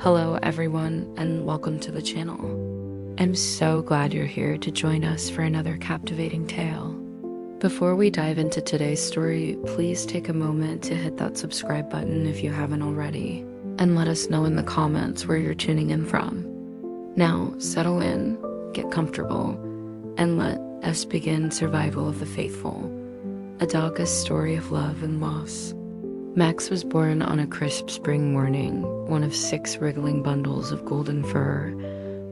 Hello everyone, and welcome to the channel. I'm so glad you're here to join us for another captivating tale. Before we dive into today's story, please take a moment to hit that subscribe button if you haven't already, and let us know in the comments where you're tuning in from. Now, settle in, get comfortable, and let us begin Survival of the Faithful, a darkest story of love and loss. Max was born on a crisp spring morning, one of 6 wriggling bundles of golden fur,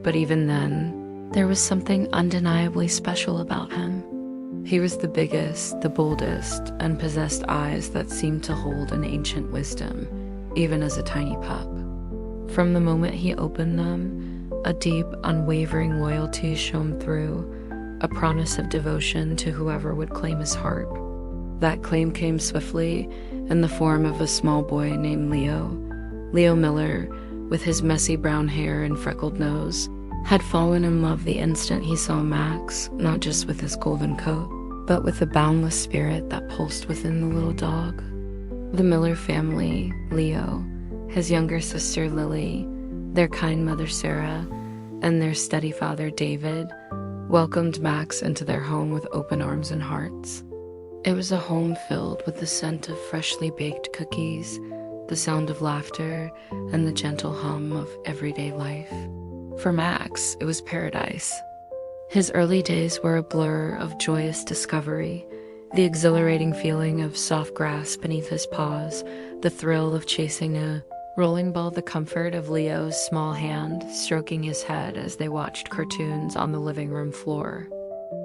but even then, there was something undeniably special about him. He was the biggest, the boldest, and possessed eyes that seemed to hold an ancient wisdom, even as a tiny pup. From the moment he opened them, a deep, unwavering loyalty shone through, a promise of devotion to whoever would claim his heart. That claim came swiftly in the form of a small boy named Leo. Leo Miller, with his messy brown hair and freckled nose, had fallen in love the instant he saw Max, not just with his golden coat, but with the boundless spirit that pulsed within the little dog. The Miller family, Leo, his younger sister Lily, their kind mother Sarah, and their steady father David, welcomed Max into their home with open arms and hearts. It was a home filled with the scent of freshly baked cookies, the sound of laughter, and the gentle hum of everyday life. For Max, it was paradise. His early days were a blur of joyous discovery, the exhilarating feeling of soft grass beneath his paws, the thrill of chasing a rolling ball, the comfort of Leo's small hand stroking his head as they watched cartoons on the living room floor.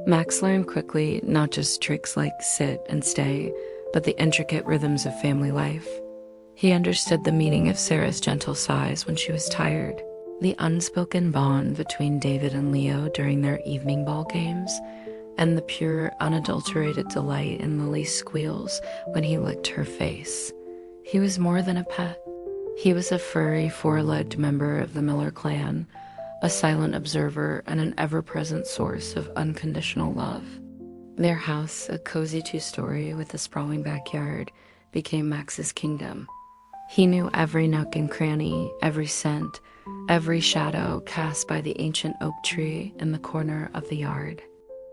Max learned quickly not just tricks like sit and stay, but the intricate rhythms of family life. He understood the meaning of Sarah's gentle sighs when she was tired, the unspoken bond between David and Leo during their evening ball games, and the pure, unadulterated delight in Lily's squeals when he licked her face. He was more than a pet. He was a furry, 4-legged member of the Miller clan, a silent observer and an ever-present source of unconditional love. Their house, a cozy 2-story with a sprawling backyard, became Max's kingdom. He knew every nook and cranny, every scent, every shadow cast by the ancient oak tree in the corner of the yard.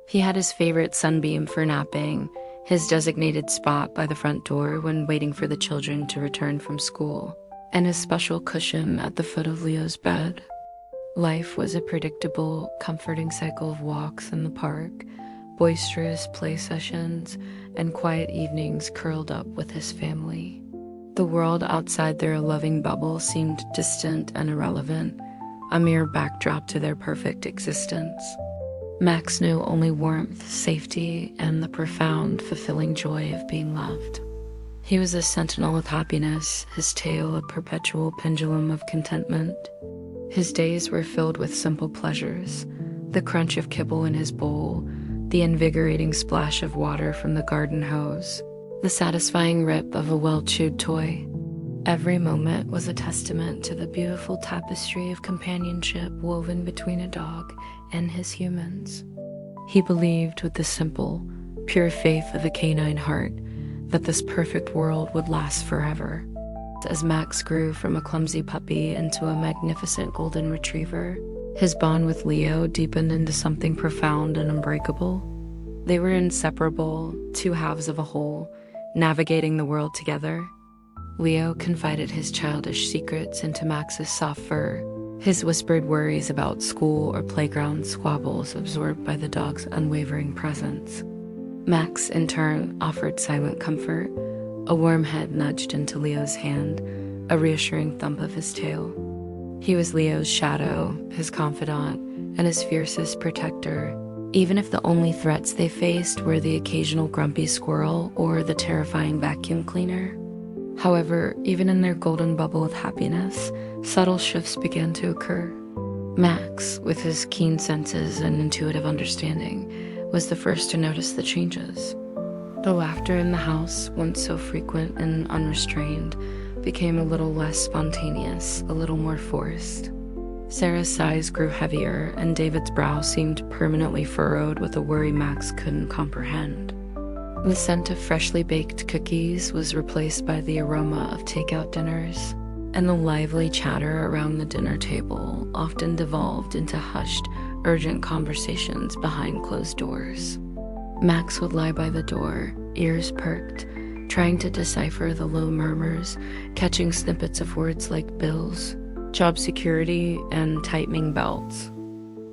He had his favorite sunbeam for napping, his designated spot by the front door when waiting for the children to return from school, and his special cushion at the foot of Leo's bed. Life was a predictable, comforting cycle of walks in the park, boisterous play sessions, and quiet evenings curled up with his family. The world outside their loving bubble seemed distant and irrelevant, a mere backdrop to their perfect existence. Max knew only warmth, safety, and the profound, fulfilling joy of being loved. He was a sentinel of happiness, his tail a perpetual pendulum of contentment. His days were filled with simple pleasures, the crunch of kibble in his bowl, the invigorating splash of water from the garden hose, the satisfying rip of a well-chewed toy. Every moment was a testament to the beautiful tapestry of companionship woven between a dog and his humans. He believed with the simple, pure faith of a canine heart that this perfect world would last forever. As Max grew from a clumsy puppy into a magnificent golden retriever, his bond with Leo deepened into something profound and unbreakable. They were inseparable, 2 halves of a whole, navigating the world together. Leo confided his childish secrets into Max's soft fur, his whispered worries about school or playground squabbles absorbed by the dog's unwavering presence. Max, in turn, offered silent comfort, a warm head nudged into Leo's hand, a reassuring thump of his tail. He was Leo's shadow, his confidant, and his fiercest protector, even if the only threats they faced were the occasional grumpy squirrel or the terrifying vacuum cleaner. However, even in their golden bubble of happiness, subtle shifts began to occur. Max, with his keen senses and intuitive understanding, was the first to notice the changes. The laughter in the house, once so frequent and unrestrained, became a little less spontaneous, a little more forced. Sarah's sighs grew heavier, and David's brow seemed permanently furrowed with a worry Max couldn't comprehend. The scent of freshly baked cookies was replaced by the aroma of takeout dinners, and the lively chatter around the dinner table often devolved into hushed, urgent conversations behind closed doors. Max would lie by the door, ears perked, trying to decipher the low murmurs, catching snippets of words like bills, job security, and tightening belts.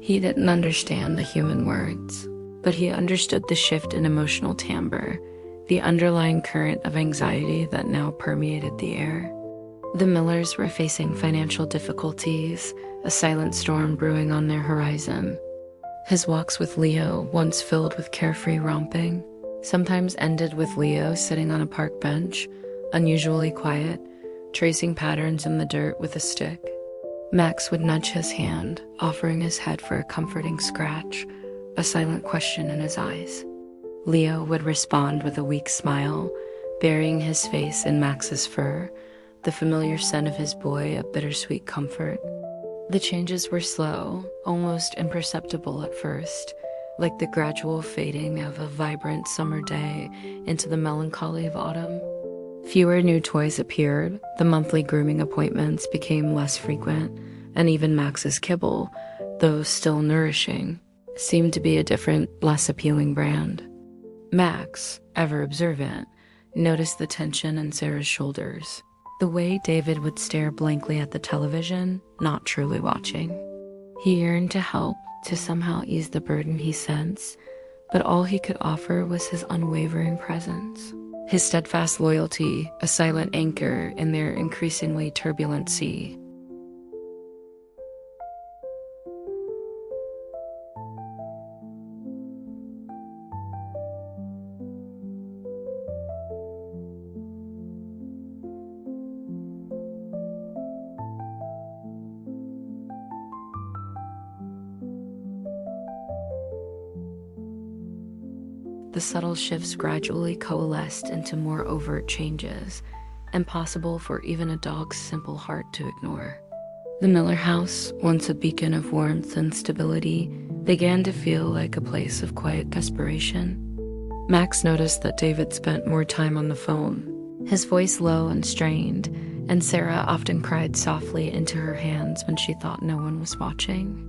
He didn't understand the human words, but he understood the shift in emotional timbre, the underlying current of anxiety that now permeated the air. The Millers were facing financial difficulties, a silent storm brewing on their horizon. His walks with Leo, once filled with carefree romping, sometimes ended with Leo sitting on a park bench, unusually quiet, tracing patterns in the dirt with a stick. Max would nudge his hand, offering his head for a comforting scratch, a silent question in his eyes. Leo would respond with a weak smile, burying his face in Max's fur, the familiar scent of his boy a bittersweet comfort. The changes were slow, almost imperceptible at first, like the gradual fading of a vibrant summer day into the melancholy of autumn. Fewer new toys appeared, the monthly grooming appointments became less frequent, and even Max's kibble, though still nourishing, seemed to be a different, less appealing brand. Max, ever observant, noticed the tension in Sarah's shoulders, the way David would stare blankly at the television, not truly watching. He yearned to help, to somehow ease the burden he sensed, but all he could offer was his unwavering presence. His steadfast loyalty, a silent anchor in their increasingly turbulent sea. The subtle shifts gradually coalesced into more overt changes, impossible for even a dog's simple heart to ignore. The Miller house, once a beacon of warmth and stability, began to feel like a place of quiet desperation. Max noticed that David spent more time on the phone, his voice low and strained, and Sarah often cried softly into her hands when she thought no one was watching.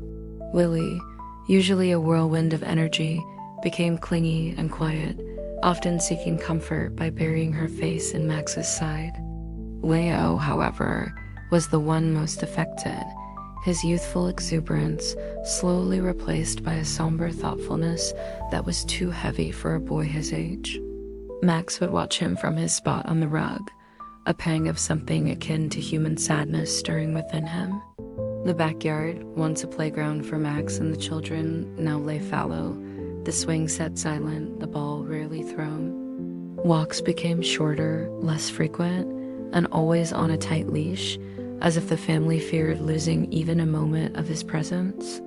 Willie, usually a whirlwind of energy, became clingy and quiet, often seeking comfort by burying her face in Max's side. Leo, however, was the one most affected, his youthful exuberance slowly replaced by a somber thoughtfulness that was too heavy for a boy his age. Max would watch him from his spot on the rug, a pang of something akin to human sadness stirring within him. The backyard, once a playground for Max and the children, now lay fallow, the swing set silent, the ball rarely thrown. Walks became shorter, less frequent, and always on a tight leash, as if the family feared losing even a moment of his presence.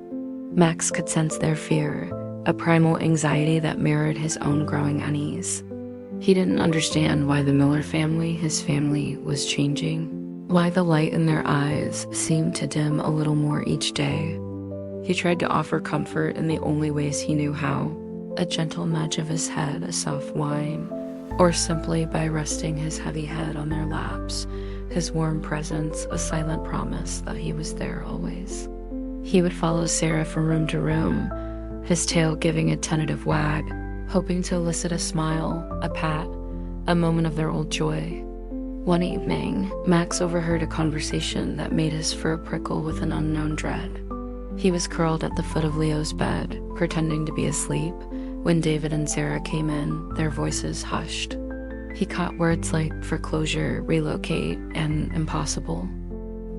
Max could sense their fear, a primal anxiety that mirrored his own growing unease. He didn't understand why the Miller family, his family, was changing, why the light in their eyes seemed to dim a little more each day. He tried to offer comfort in the only ways he knew how, a gentle nudge of his head, a soft whine, or simply by resting his heavy head on their laps, his warm presence a silent promise that he was there always. He would follow Sarah from room to room, his tail giving a tentative wag, hoping to elicit a smile, a pat, a moment of their old joy. One evening, Max overheard a conversation that made his fur prickle with an unknown dread. He was curled at the foot of Leo's bed, pretending to be asleep, when David and Sarah came in, their voices hushed. He caught words like foreclosure, relocate, and impossible.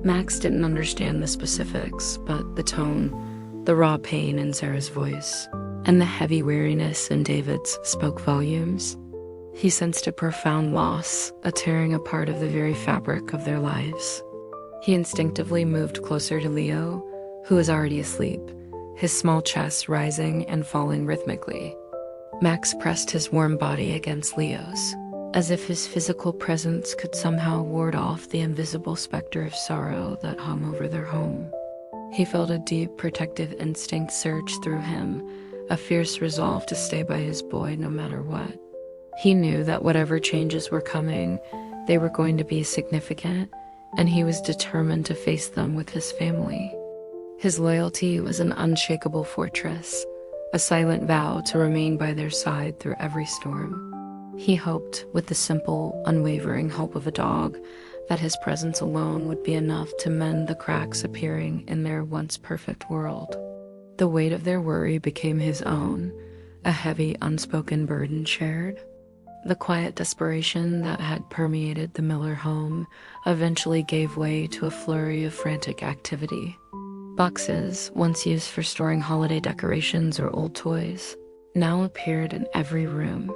Max didn't understand the specifics, but the tone, the raw pain in Sarah's voice, and the heavy weariness in David's spoke volumes. He sensed a profound loss, a tearing apart of the very fabric of their lives. He instinctively moved closer to Leo, who was already asleep, his small chest rising and falling rhythmically. Max pressed his warm body against Leo's, as if his physical presence could somehow ward off the invisible specter of sorrow that hung over their home. He felt a deep protective instinct surge through him, a fierce resolve to stay by his boy no matter what. He knew that whatever changes were coming, they were going to be significant, and he was determined to face them with his family. His loyalty was an unshakable fortress, a silent vow to remain by their side through every storm. He hoped, with the simple, unwavering hope of a dog, that his presence alone would be enough to mend the cracks appearing in their once perfect world. The weight of their worry became his own, a heavy, unspoken burden shared. The quiet desperation that had permeated the Miller home eventually gave way to a flurry of frantic activity. Boxes, once used for storing holiday decorations or old toys, now appeared in every room,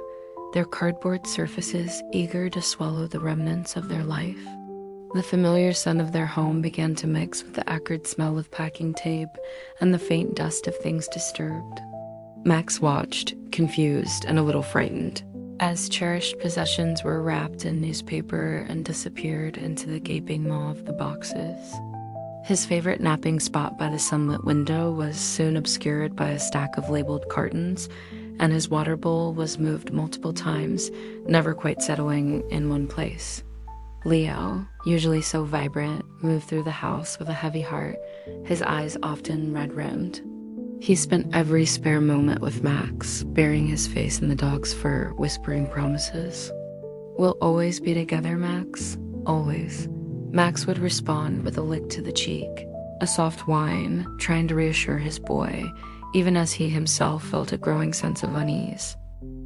their cardboard surfaces eager to swallow the remnants of their life. The familiar scent of their home began to mix with the acrid smell of packing tape and the faint dust of things disturbed. Max watched, confused and a little frightened, as cherished possessions were wrapped in newspaper and disappeared into the gaping maw of the boxes. His favorite napping spot by the sunlit window was soon obscured by a stack of labeled cartons, and his water bowl was moved multiple times, never quite settling in one place. Leo, usually so vibrant, moved through the house with a heavy heart, his eyes often red-rimmed. He spent every spare moment with Max, burying his face in the dog's fur, whispering promises. "We'll always be together, Max, always." Max would respond with a lick to the cheek, a soft whine, trying to reassure his boy, even as he himself felt a growing sense of unease.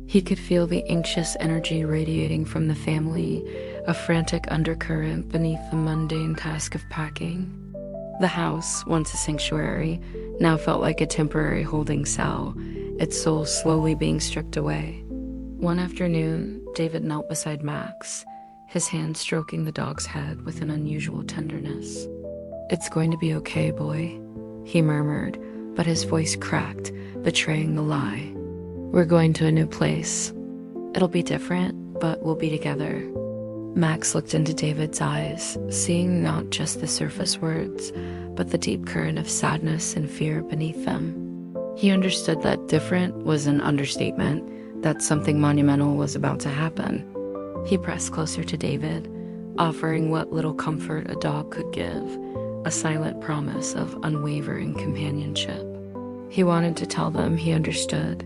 He could feel the anxious energy radiating from the family, a frantic undercurrent beneath the mundane task of packing. The house, once a sanctuary, now felt like a temporary holding cell, its soul slowly being stripped away. One afternoon, David knelt beside Max, his hand stroking the dog's head with an unusual tenderness. "It's going to be okay, boy," he murmured, but his voice cracked, betraying the lie. "We're going to a new place. It'll be different, but we'll be together." Max looked into David's eyes, seeing not just the surface words, but the deep current of sadness and fear beneath them. He understood that different was an understatement, that something monumental was about to happen. He pressed closer to David, offering what little comfort a dog could give, a silent promise of unwavering companionship. He wanted to tell them he understood,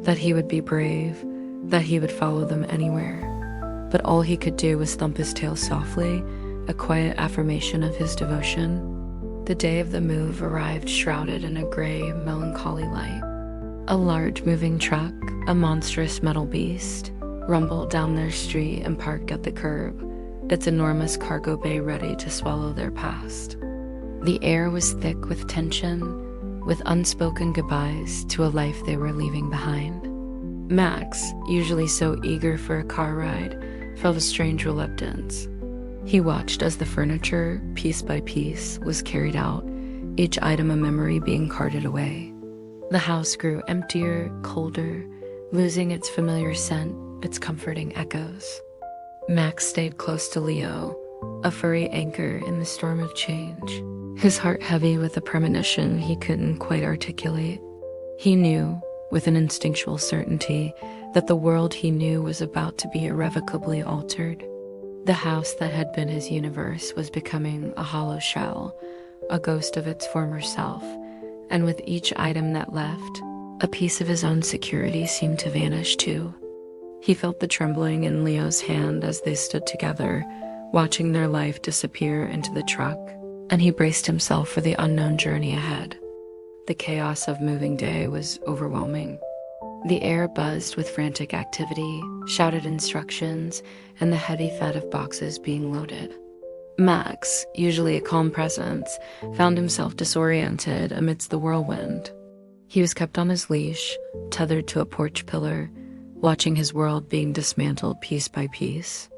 that he would be brave, that he would follow them anywhere. But all he could do was thump his tail softly, a quiet affirmation of his devotion. The day of the move arrived shrouded in a gray, melancholy light. A large moving truck, a monstrous metal beast, rumbled down their street and parked at the curb, its enormous cargo bay ready to swallow their past. The air was thick with tension, with unspoken goodbyes to a life they were leaving behind. Max, usually so eager for a car ride, felt a strange reluctance. He watched as the furniture, piece by piece, was carried out, each item a memory being carted away. The house grew emptier, colder, losing its familiar scent, its comforting echoes. Max stayed close to Leo, a furry anchor in the storm of change, his heart heavy with a premonition he couldn't quite articulate. He knew, with an instinctual certainty, that the world he knew was about to be irrevocably altered. The house that had been his universe was becoming a hollow shell, a ghost of its former self, and with each item that left, a piece of his own security seemed to vanish too. He felt the trembling in Leo's hand as they stood together, watching their life disappear into the truck, and he braced himself for the unknown journey ahead. The chaos of moving day was overwhelming. The air buzzed with frantic activity, shouted instructions, and the heady thud of boxes being loaded. Max, usually a calm presence, found himself disoriented amidst the whirlwind. He was kept on his leash, tethered to a porch pillar, watching his world being dismantled piece by piece.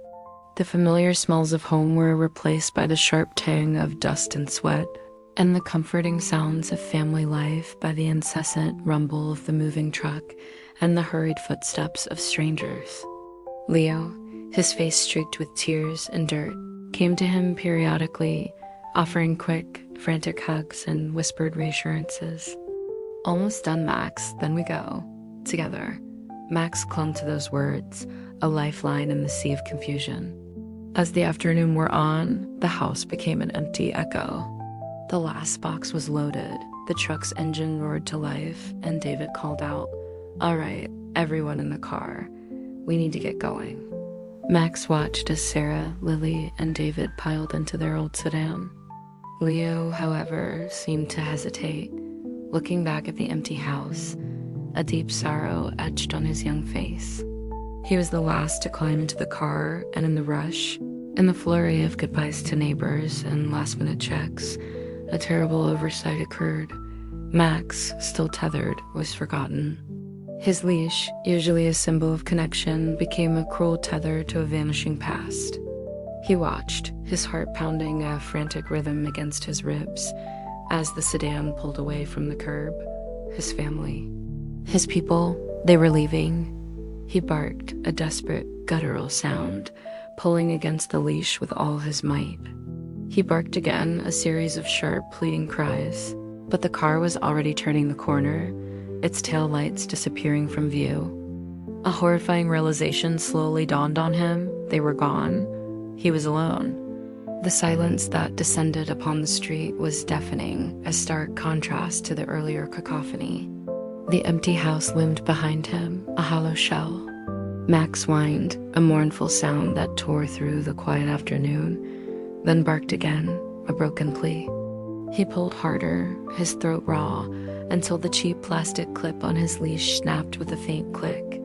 The familiar smells of home were replaced by the sharp tang of dust and sweat, and the comforting sounds of family life by the incessant rumble of the moving truck and the hurried footsteps of strangers. Leo, his face streaked with tears and dirt, came to him periodically, offering quick, frantic hugs and whispered reassurances. "Almost done, Max, then we go. Together." Max clung to those words, a lifeline in the sea of confusion. As the afternoon wore on, the house became an empty echo. The last box was loaded, the truck's engine roared to life, and David called out, "All right, everyone in the car. We need to get going." Max watched as Sarah, Lily, and David piled into their old sedan. Leo, however, seemed to hesitate, looking back at the empty house, a deep sorrow etched on his young face. He was the last to climb into the car, and in the rush, in the flurry of goodbyes to neighbors and last-minute checks, a terrible oversight occurred. Max, still tethered, was forgotten. His leash, usually a symbol of connection, became a cruel tether to a vanishing past. He watched, his heart pounding a frantic rhythm against his ribs, as the sedan pulled away from the curb. His family, his people, they were leaving. He barked, a desperate, guttural sound, pulling against the leash with all his might. He barked again, a series of sharp, pleading cries, but the car was already turning the corner, its tail lights disappearing from view. A horrifying realization slowly dawned on him. They were gone. He was alone. The silence that descended upon the street was deafening, a stark contrast to the earlier cacophony. The empty house loomed behind him, a hollow shell. Max whined, a mournful sound that tore through the quiet afternoon, then barked again, a broken plea. He pulled harder, his throat raw, until the cheap plastic clip on his leash snapped with a faint click.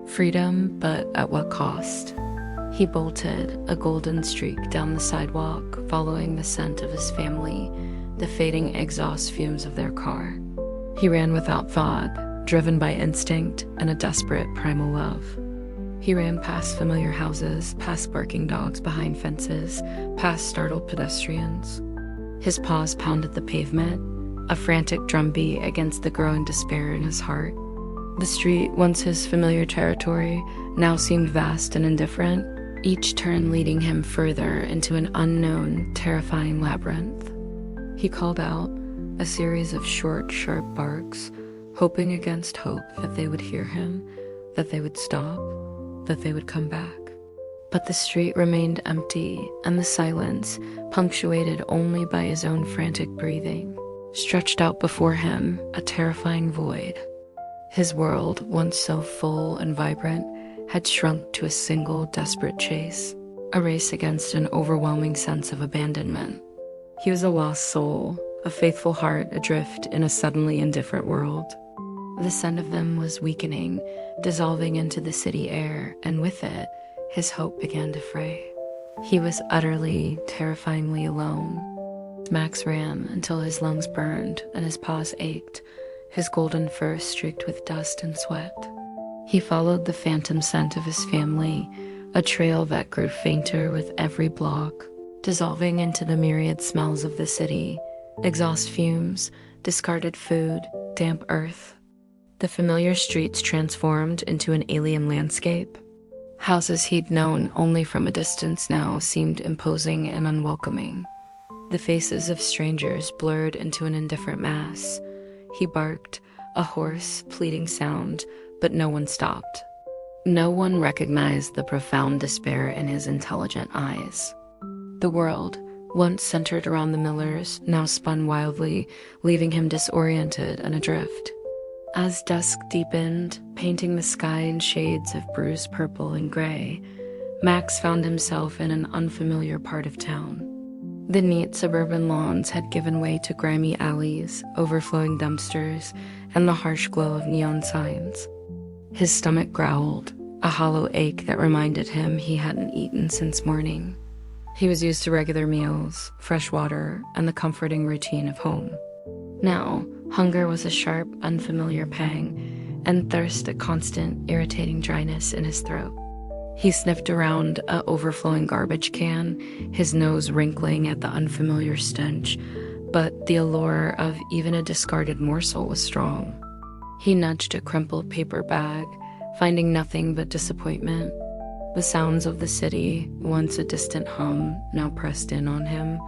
Freedom, but at what cost? He bolted, a golden streak down the sidewalk, following the scent of his family, the fading exhaust fumes of their car. He ran without thought, driven by instinct and a desperate primal love. He ran past familiar houses, past barking dogs behind fences, past startled pedestrians. His paws pounded the pavement, a frantic drumbeat against the growing despair in his heart. The street, once his familiar territory, now seemed vast and indifferent, each turn leading him further into an unknown, terrifying labyrinth. He called out, a series of short, sharp barks, hoping against hope that they would hear him, that they would stop, that they would come back. But the street remained empty, and the silence, punctuated only by his own frantic breathing, stretched out before him, a terrifying void. His world, once so full and vibrant, had shrunk to a single desperate chase, a race against an overwhelming sense of abandonment. He was a lost soul, a faithful heart adrift in a suddenly indifferent world. The scent of them was weakening, dissolving into the city air, and with it, his hope began to fray. He was utterly, terrifyingly alone. Max ran until his lungs burned and his paws ached, his golden fur streaked with dust and sweat. He followed the phantom scent of his family, a trail that grew fainter with every block, dissolving into the myriad smells of the city, exhaust fumes, discarded food, damp earth. The familiar streets transformed into an alien landscape. Houses he'd known only from a distance now seemed imposing and unwelcoming. The faces of strangers blurred into an indifferent mass. He barked, a hoarse, pleading sound, but no one stopped. No one recognized the profound despair in his intelligent eyes. The world, once centered around the Millers, now spun wildly, leaving him disoriented and adrift. As dusk deepened, painting the sky in shades of bruised purple and gray, Max found himself in an unfamiliar part of town. The neat suburban lawns had given way to grimy alleys, overflowing dumpsters, and the harsh glow of neon signs. His stomach growled, a hollow ache that reminded him he hadn't eaten since morning. He was used to regular meals, fresh water, and the comforting routine of home. Now, hunger was a sharp, unfamiliar pang, and thirst a constant, irritating dryness in his throat. He sniffed around an overflowing garbage can, his nose wrinkling at the unfamiliar stench, but the allure of even a discarded morsel was strong. He nudged a crumpled paper bag, finding nothing but disappointment. The sounds of the city, once a distant hum, now pressed in on him.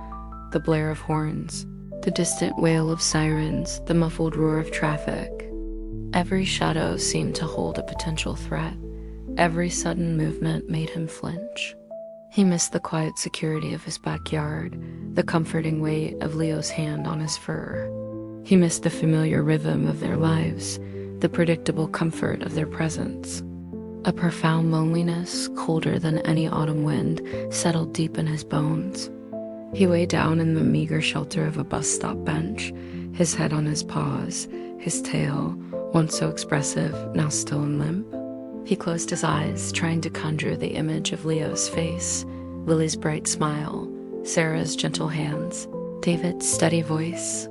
The blare of horns, the distant wail of sirens, the muffled roar of traffic. Every shadow seemed to hold a potential threat. Every sudden movement made him flinch. He missed the quiet security of his backyard, the comforting weight of Leo's hand on his fur. He missed the familiar rhythm of their lives, the predictable comfort of their presence. A profound loneliness, colder than any autumn wind, settled deep in his bones. He lay down in the meager shelter of a bus stop bench, his head on his paws, his tail, once so expressive, now still and limp. He closed his eyes, trying to conjure the image of Leo's face, Lily's bright smile, Sarah's gentle hands, David's steady voice.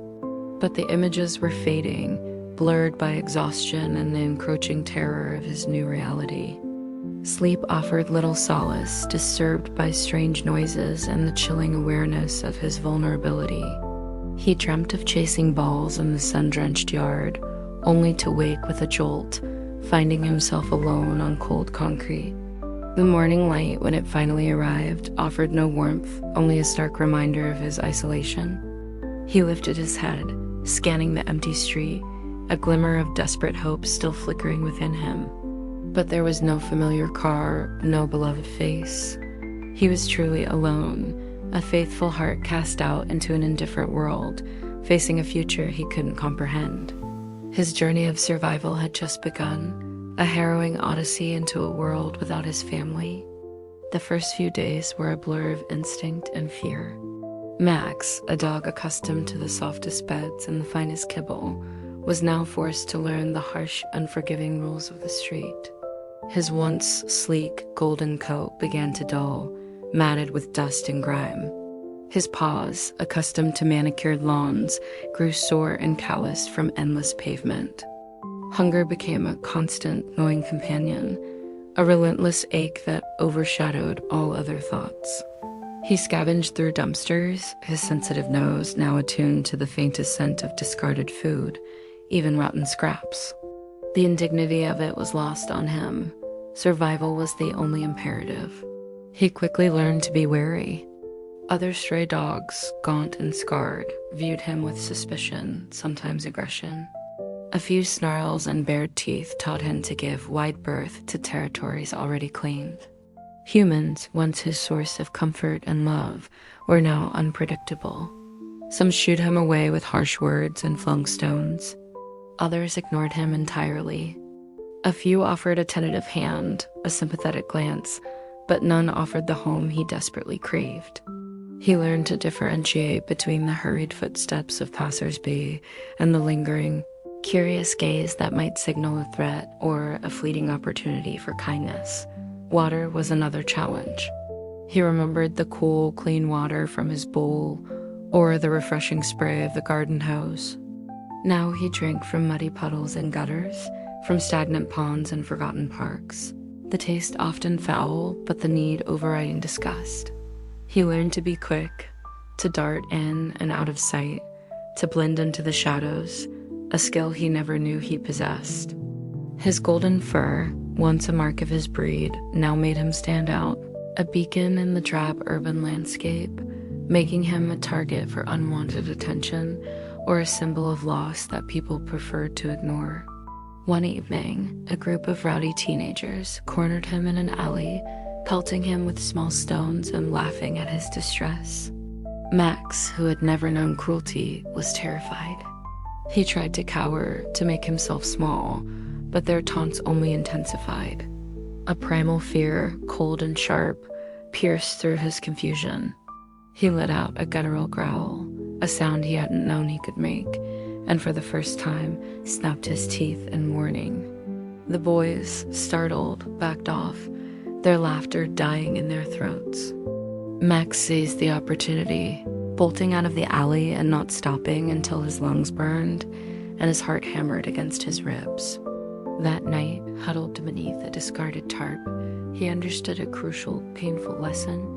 But the images were fading, blurred by exhaustion and the encroaching terror of his new reality. Sleep offered little solace, disturbed by strange noises and the chilling awareness of his vulnerability. He dreamt of chasing balls in the sun-drenched yard, only to wake with a jolt, finding himself alone on cold concrete. The morning light, when it finally arrived, offered no warmth, only a stark reminder of his isolation. He lifted his head, scanning the empty street, a glimmer of desperate hope still flickering within him. But there was no familiar car, no beloved face. He was truly alone, a faithful heart cast out into an indifferent world, facing a future he couldn't comprehend. His journey of survival had just begun, a harrowing odyssey into a world without his family. The first few days were a blur of instinct and fear. Max, a dog accustomed to the softest beds and the finest kibble, was now forced to learn the harsh, unforgiving rules of the street. His once sleek, golden coat began to dull, matted with dust and grime. His paws, accustomed to manicured lawns, grew sore and calloused from endless pavement. Hunger became a constant, gnawing companion, a relentless ache that overshadowed all other thoughts. He scavenged through dumpsters, his sensitive nose now attuned to the faintest scent of discarded food, even rotten scraps. The indignity of it was lost on him. Survival was the only imperative. He quickly learned to be wary. Other stray dogs, gaunt and scarred, viewed him with suspicion, sometimes aggression. A few snarls and bared teeth taught him to give wide berth to territories already claimed. Humans, once his source of comfort and love, were now unpredictable. Some shooed him away with harsh words and flung stones. Others ignored him entirely. A few offered a tentative hand, a sympathetic glance, but none offered the home he desperately craved. He learned to differentiate between the hurried footsteps of passers-by and the lingering, curious gaze that might signal a threat or a fleeting opportunity for kindness. Water was another challenge. He remembered the cool, clean water from his bowl or the refreshing spray of the garden hose. Now he drank from muddy puddles and gutters, from stagnant ponds and forgotten parks. The taste often foul, but the need overriding disgust. He learned to be quick, to dart in and out of sight, to blend into the shadows, a skill he never knew he possessed. His golden fur, once a mark of his breed, now made him stand out, a beacon in the drab urban landscape, making him a target for unwanted attention or a symbol of loss that people preferred to ignore. One evening, a group of rowdy teenagers cornered him in an alley, pelting him with small stones and laughing at his distress. Max, who had never known cruelty, was terrified. He tried to cower, to make himself small, but their taunts only intensified. A primal fear, cold and sharp, pierced through his confusion. He let out a guttural growl, a sound he hadn't known he could make, and for the first time snapped his teeth in warning. The boys, startled, backed off, their laughter dying in their throats. Max seized the opportunity, bolting out of the alley and not stopping until his lungs burned and his heart hammered against his ribs. That night, huddled beneath a discarded tarp, he understood a crucial, painful lesson.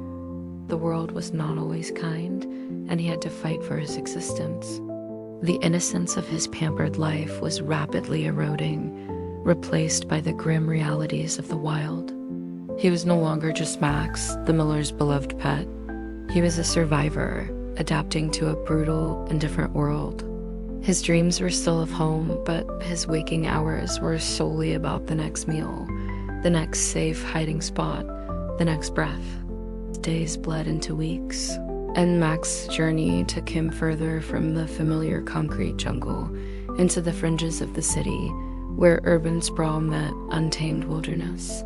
The world was not always kind, and he had to fight for his existence. The innocence of his pampered life was rapidly eroding, replaced by the grim realities of the wild. He was no longer just Max, the miller's beloved pet. He was a survivor, adapting to a brutal and different world. His dreams were still of home, but his waking hours were solely about the next meal, the next safe hiding spot, the next breath. days bled into weeks, and Max's journey took him further from the familiar concrete jungle into the fringes of the city, where urban sprawl met untamed wilderness.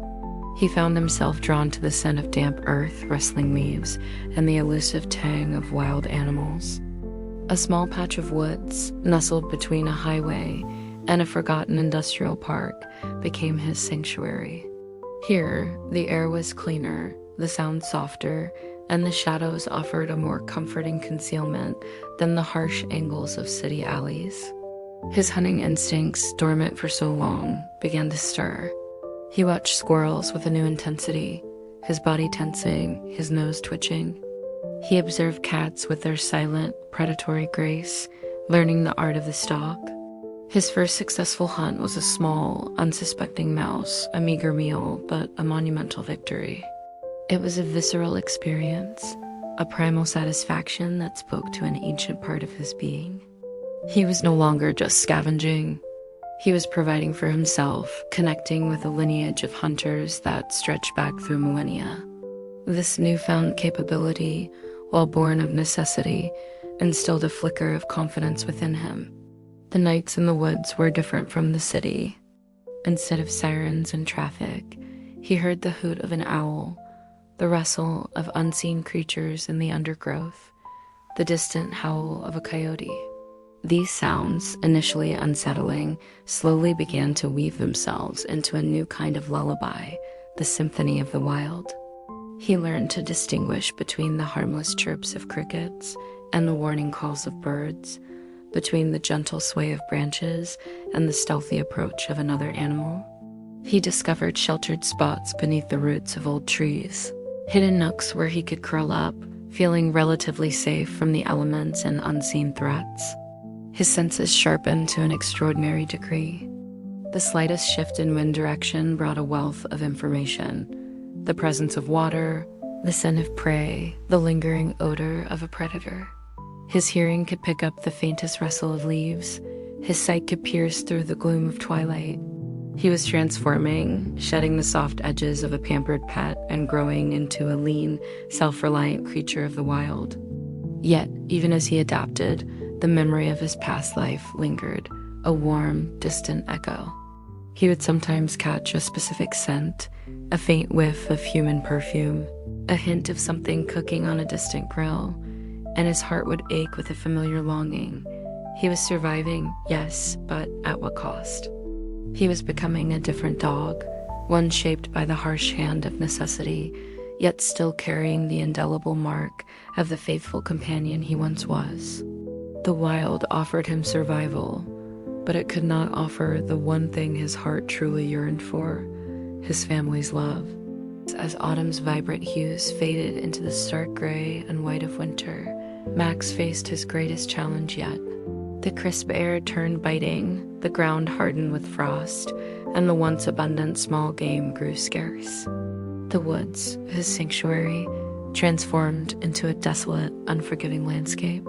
He found himself drawn to the scent of damp earth, rustling leaves, and the elusive tang of wild animals. A small patch of woods, nestled between a highway and a forgotten industrial park, became his sanctuary. Here, the air was cleaner, the sound softer, and the shadows offered a more comforting concealment than the harsh angles of city alleys. His hunting instincts, dormant for so long, began to stir. He watched squirrels with a new intensity, his body tensing, his nose twitching. He observed cats with their silent, predatory grace, learning the art of the stalk. His first successful hunt was a small, unsuspecting mouse, a meager meal, but a monumental victory. It was a visceral experience, a primal satisfaction that spoke to an ancient part of his being. He was no longer just scavenging. He was providing for himself, connecting with a lineage of hunters that stretched back through millennia. This newfound capability, while born of necessity, instilled a flicker of confidence within him. The nights in the woods were different from the city. Instead of sirens and traffic, he heard the hoot of an owl, the rustle of unseen creatures in the undergrowth, the distant howl of a coyote. These sounds, initially unsettling, slowly began to weave themselves into a new kind of lullaby, the symphony of the wild. He learned to distinguish between the harmless chirps of crickets and the warning calls of birds, between the gentle sway of branches and the stealthy approach of another animal. He discovered sheltered spots beneath the roots of old trees, hidden nooks where he could curl up, feeling relatively safe from the elements and unseen threats. His senses sharpened to an extraordinary degree. The slightest shift in wind direction brought a wealth of information. The presence of water, the scent of prey, the lingering odor of a predator. His hearing could pick up the faintest rustle of leaves. His sight could pierce through the gloom of twilight. He was transforming, shedding the soft edges of a pampered pet and growing into a lean, self-reliant creature of the wild. Yet, even as he adapted, the memory of his past life lingered, a warm, distant echo. He would sometimes catch a specific scent, a faint whiff of human perfume, a hint of something cooking on a distant grill, and his heart would ache with a familiar longing. He was surviving, yes, but at what cost? He was becoming a different dog, one shaped by the harsh hand of necessity, yet still carrying the indelible mark of the faithful companion he once was. The wild offered him survival, but it could not offer the one thing his heart truly yearned for, his family's love. As autumn's vibrant hues faded into the stark gray and white of winter, Max faced his greatest challenge yet. The crisp air turned biting, the ground hardened with frost, and the once abundant small game grew scarce. The woods, his sanctuary, transformed into a desolate, unforgiving landscape.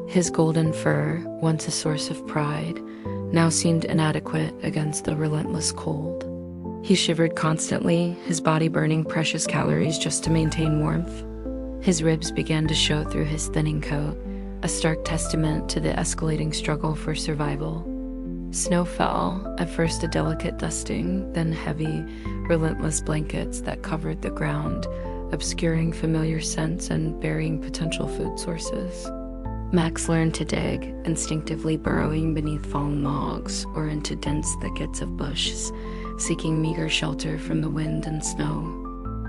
His golden fur, once a source of pride, now seemed inadequate against the relentless cold. He shivered constantly, his body burning precious calories just to maintain warmth. His ribs began to show through his thinning coat, a stark testament to the escalating struggle for survival. Snow fell, at first a delicate dusting, then heavy, relentless blankets that covered the ground, obscuring familiar scents and burying potential food sources. Max learned to dig, instinctively burrowing beneath fallen logs or into dense thickets of bushes, seeking meager shelter from the wind and snow.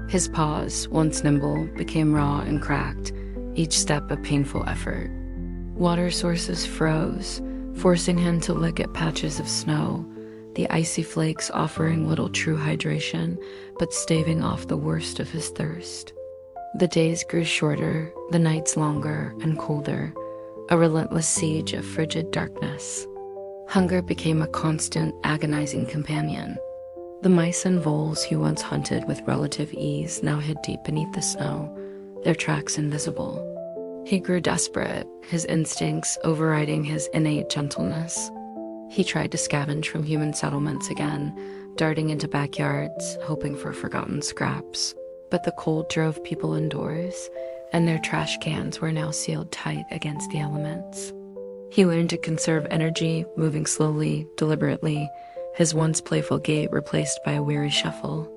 His paws, once nimble, became raw and cracked, each step a painful effort. Water sources froze, forcing him to lick at patches of snow, the icy flakes offering little true hydration, but staving off the worst of his thirst. The days grew shorter, the nights longer and colder, a relentless siege of frigid darkness. Hunger became a constant, agonizing companion. The mice and voles he once hunted with relative ease now hid deep beneath the snow, their tracks invisible. He grew desperate, his instincts overriding his innate gentleness. He tried to scavenge from human settlements again, darting into backyards, hoping for forgotten scraps. but the cold drove people indoors, and their trash cans were now sealed tight against the elements. He learned to conserve energy, moving slowly, deliberately, his once playful gait replaced by a weary shuffle.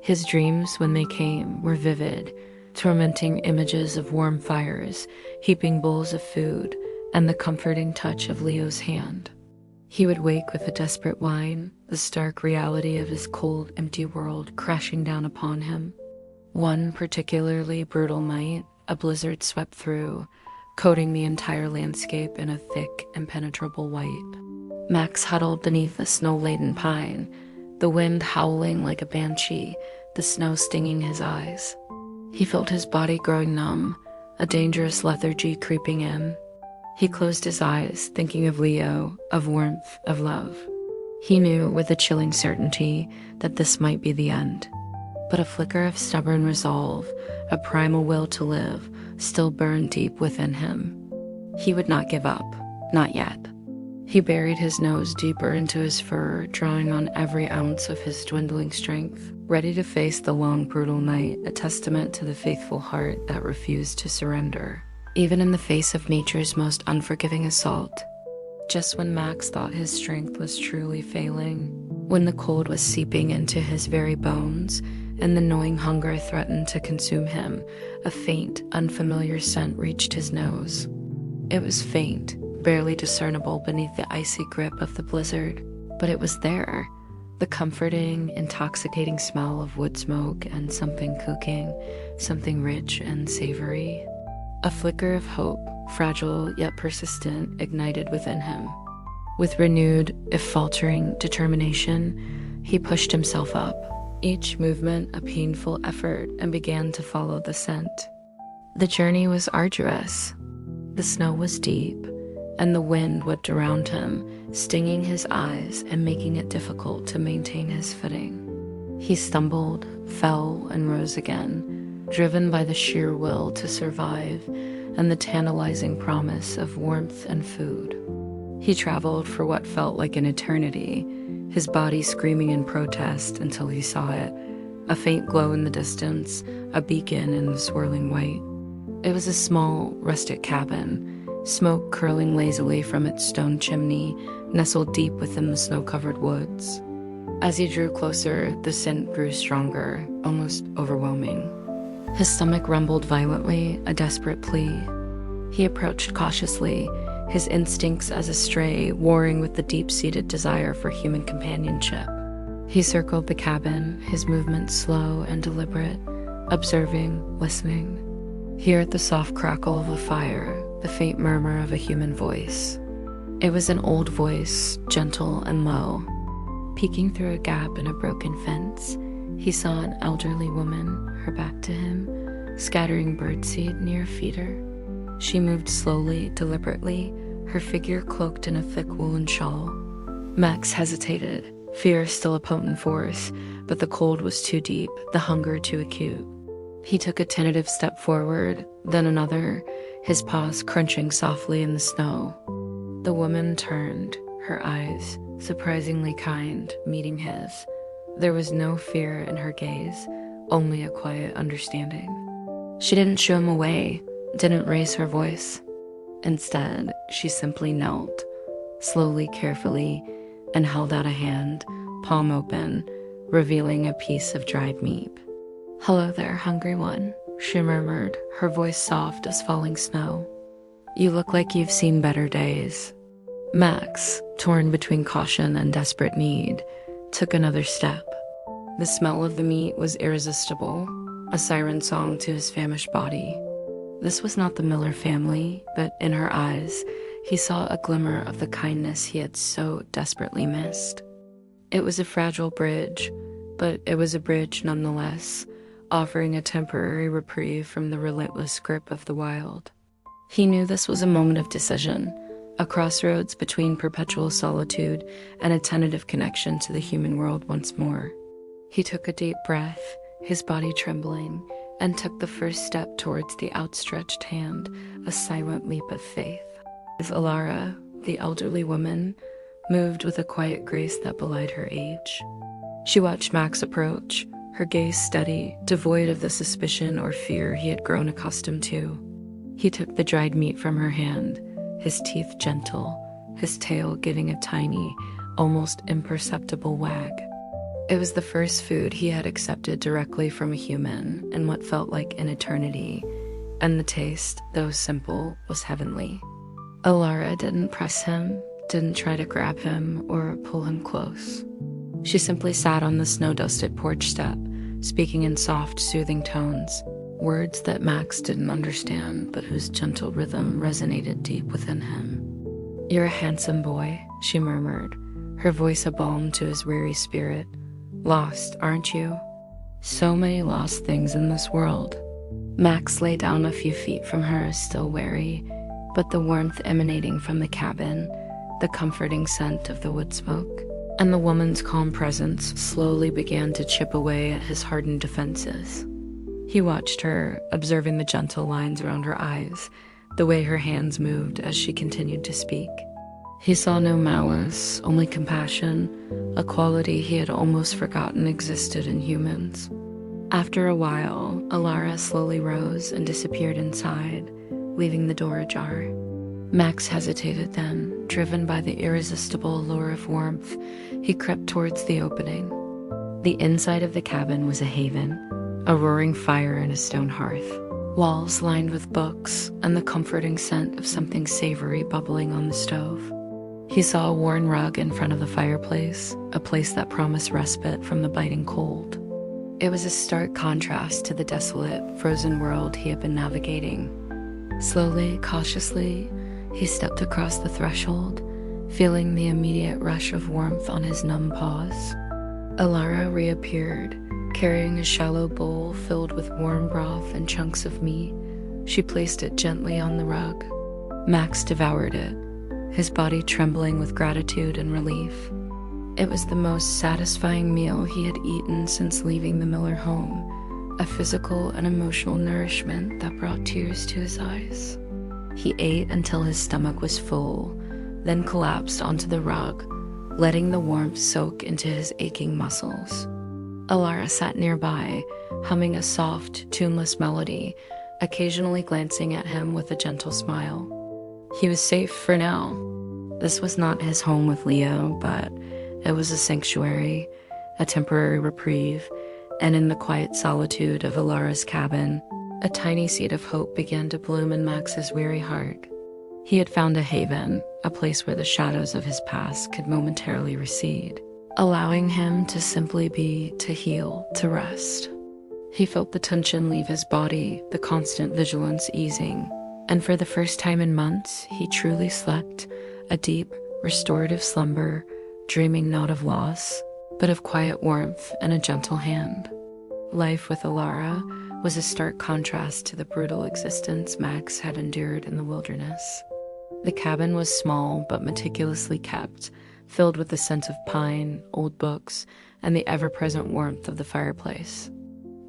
His dreams, when they came, were vivid, tormenting images of warm fires, heaping bowls of food, and the comforting touch of Leo's hand. He would wake with a desperate whine, the stark reality of his cold, empty world crashing down upon him. One particularly brutal night, a blizzard swept through, coating the entire landscape in a thick, impenetrable white. Max huddled beneath a snow-laden pine, the wind howling like a banshee, the snow stinging his eyes. He felt his body growing numb, a dangerous lethargy creeping in. He closed his eyes, thinking of Leo, of warmth, of love. He knew with a chilling certainty that this might be the end. But a flicker of stubborn resolve, a primal will to live, still burned deep within him. He would not give up, not yet. He buried his nose deeper into his fur, drawing on every ounce of his dwindling strength, ready to face the long, brutal night, a testament to the faithful heart that refused to surrender, even in the face of nature's most unforgiving assault. Just when Max thought his strength was truly failing, when the cold was seeping into his very bones, and the gnawing hunger threatened to consume him, a faint, unfamiliar scent reached his nose. It was faint, barely discernible beneath the icy grip of the blizzard, but it was there. The comforting, intoxicating smell of wood smoke and something cooking, something rich and savory. A flicker of hope, fragile yet persistent, ignited within him. With renewed, if faltering, determination, he pushed himself up, each movement a painful effort, and began to follow the scent. The journey was arduous. The snow was deep, and the wind whipped around him, stinging his eyes and making it difficult to maintain his footing. He stumbled, fell, and rose again, driven by the sheer will to survive and the tantalizing promise of warmth and food. He traveled for what felt like an eternity, his body screaming in protest until he saw it, a faint glow in the distance, a beacon in the swirling white. It was a small, rustic cabin, smoke curling lazily from its stone chimney, nestled deep within the snow-covered woods. As he drew closer, the scent grew stronger, almost overwhelming. His stomach rumbled violently, a desperate plea. He approached cautiously, his instincts as a stray warring with the deep-seated desire for human companionship. He circled the cabin, his movements slow and deliberate, observing, listening. He heard the soft crackle of a fire, the faint murmur of a human voice. It was an old voice, gentle and low. Peeking through a gap in a broken fence, he saw an elderly woman, her back to him, scattering birdseed near a feeder. She moved slowly, deliberately, her figure cloaked in a thick woolen shawl. Max hesitated, fear still a potent force, but the cold was too deep, the hunger too acute. He took a tentative step forward, then another, his paws crunching softly in the snow. The woman turned, her eyes, surprisingly kind, meeting his. There was no fear in her gaze, only a quiet understanding. She didn't shoo him away, didn't raise her voice. Instead, she simply knelt, slowly, carefully, and held out a hand, palm open, revealing a piece of dried meat. "Hello there, hungry one," she murmured, her voice soft as falling snow. "You look like you've seen better days." Max, torn between caution and desperate need, took another step. The smell of the meat was irresistible, a siren song to his famished body. This was not the Miller family, but in her eyes, he saw a glimmer of the kindness he had so desperately missed. It was a fragile bridge, but it was a bridge nonetheless, offering a temporary reprieve from the relentless grip of the wild. He knew this was a moment of decision, a crossroads between perpetual solitude and a tentative connection to the human world once more. He took a deep breath, his body trembling, and took the first step towards the outstretched hand, a silent leap of faith. Alara, the elderly woman, moved with a quiet grace that belied her age. She watched Max approach, her gaze steady, devoid of the suspicion or fear he had grown accustomed to. He took the dried meat from her hand, his teeth gentle, his tail giving a tiny, almost imperceptible wag. It was the first food he had accepted directly from a human in what felt like an eternity, and the taste, though simple, was heavenly. Alara didn't press him, didn't try to grab him or pull him close. She simply sat on the snow-dusted porch step, speaking in soft, soothing tones, words that Max didn't understand but whose gentle rhythm resonated deep within him. "You're a handsome boy," she murmured, her voice a balm to his weary spirit. "Lost, aren't you? So many lost things in this world." Max lay down a few feet from her, still wary, but the warmth emanating from the cabin, the comforting scent of the wood smoke, and the woman's calm presence slowly began to chip away at his hardened defenses. He watched her, observing the gentle lines around her eyes, the way her hands moved as she continued to speak. He saw no malice, only compassion, a quality he had almost forgotten existed in humans. After a while, Alara slowly rose and disappeared inside, leaving the door ajar. Max hesitated then, driven by the irresistible allure of warmth. He crept towards the opening. The inside of the cabin was a haven, a roaring fire in a stone hearth, walls lined with books, and the comforting scent of something savory bubbling on the stove. He saw a worn rug in front of the fireplace, a place that promised respite from the biting cold. It was a stark contrast to the desolate, frozen world he had been navigating. Slowly, cautiously, he stepped across the threshold, feeling the immediate rush of warmth on his numb paws. Alara reappeared, carrying a shallow bowl filled with warm broth and chunks of meat. She placed it gently on the rug. Max devoured it, his body trembling with gratitude and relief. It was the most satisfying meal he had eaten since leaving the Miller home, a physical and emotional nourishment that brought tears to his eyes. He ate until his stomach was full, then collapsed onto the rug, letting the warmth soak into his aching muscles. Alara sat nearby, humming a soft, tuneless melody, occasionally glancing at him with a gentle smile. He was safe for now. This was not his home with Leo, but it was a sanctuary, a temporary reprieve, and in the quiet solitude of Alara's cabin, a tiny seed of hope began to bloom in Max's weary heart. He had found a haven, a place where the shadows of his past could momentarily recede, allowing him to simply be, to heal, to rest. He felt the tension leave his body, the constant vigilance easing, and for the first time in months, he truly slept, a deep, restorative slumber, dreaming not of loss, but of quiet warmth and a gentle hand. Life with Alara was a stark contrast to the brutal existence Max had endured in the wilderness. The cabin was small but meticulously kept, filled with the scent of pine, old books, and the ever-present warmth of the fireplace.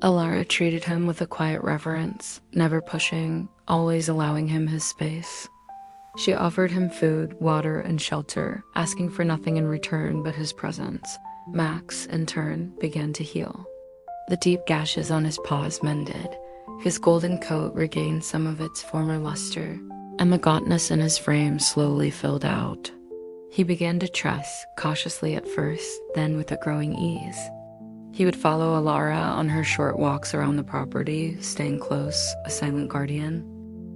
Alara treated him with a quiet reverence, never pushing, always allowing him his space. She offered him food, water, and shelter, asking for nothing in return but his presence. Max, in turn, began to heal. The deep gashes on his paws mended, his golden coat regained some of its former luster, and the gauntness in his frame slowly filled out. He began to trust, cautiously at first, then with a growing ease. He would follow Alara on her short walks around the property, staying close, a silent guardian.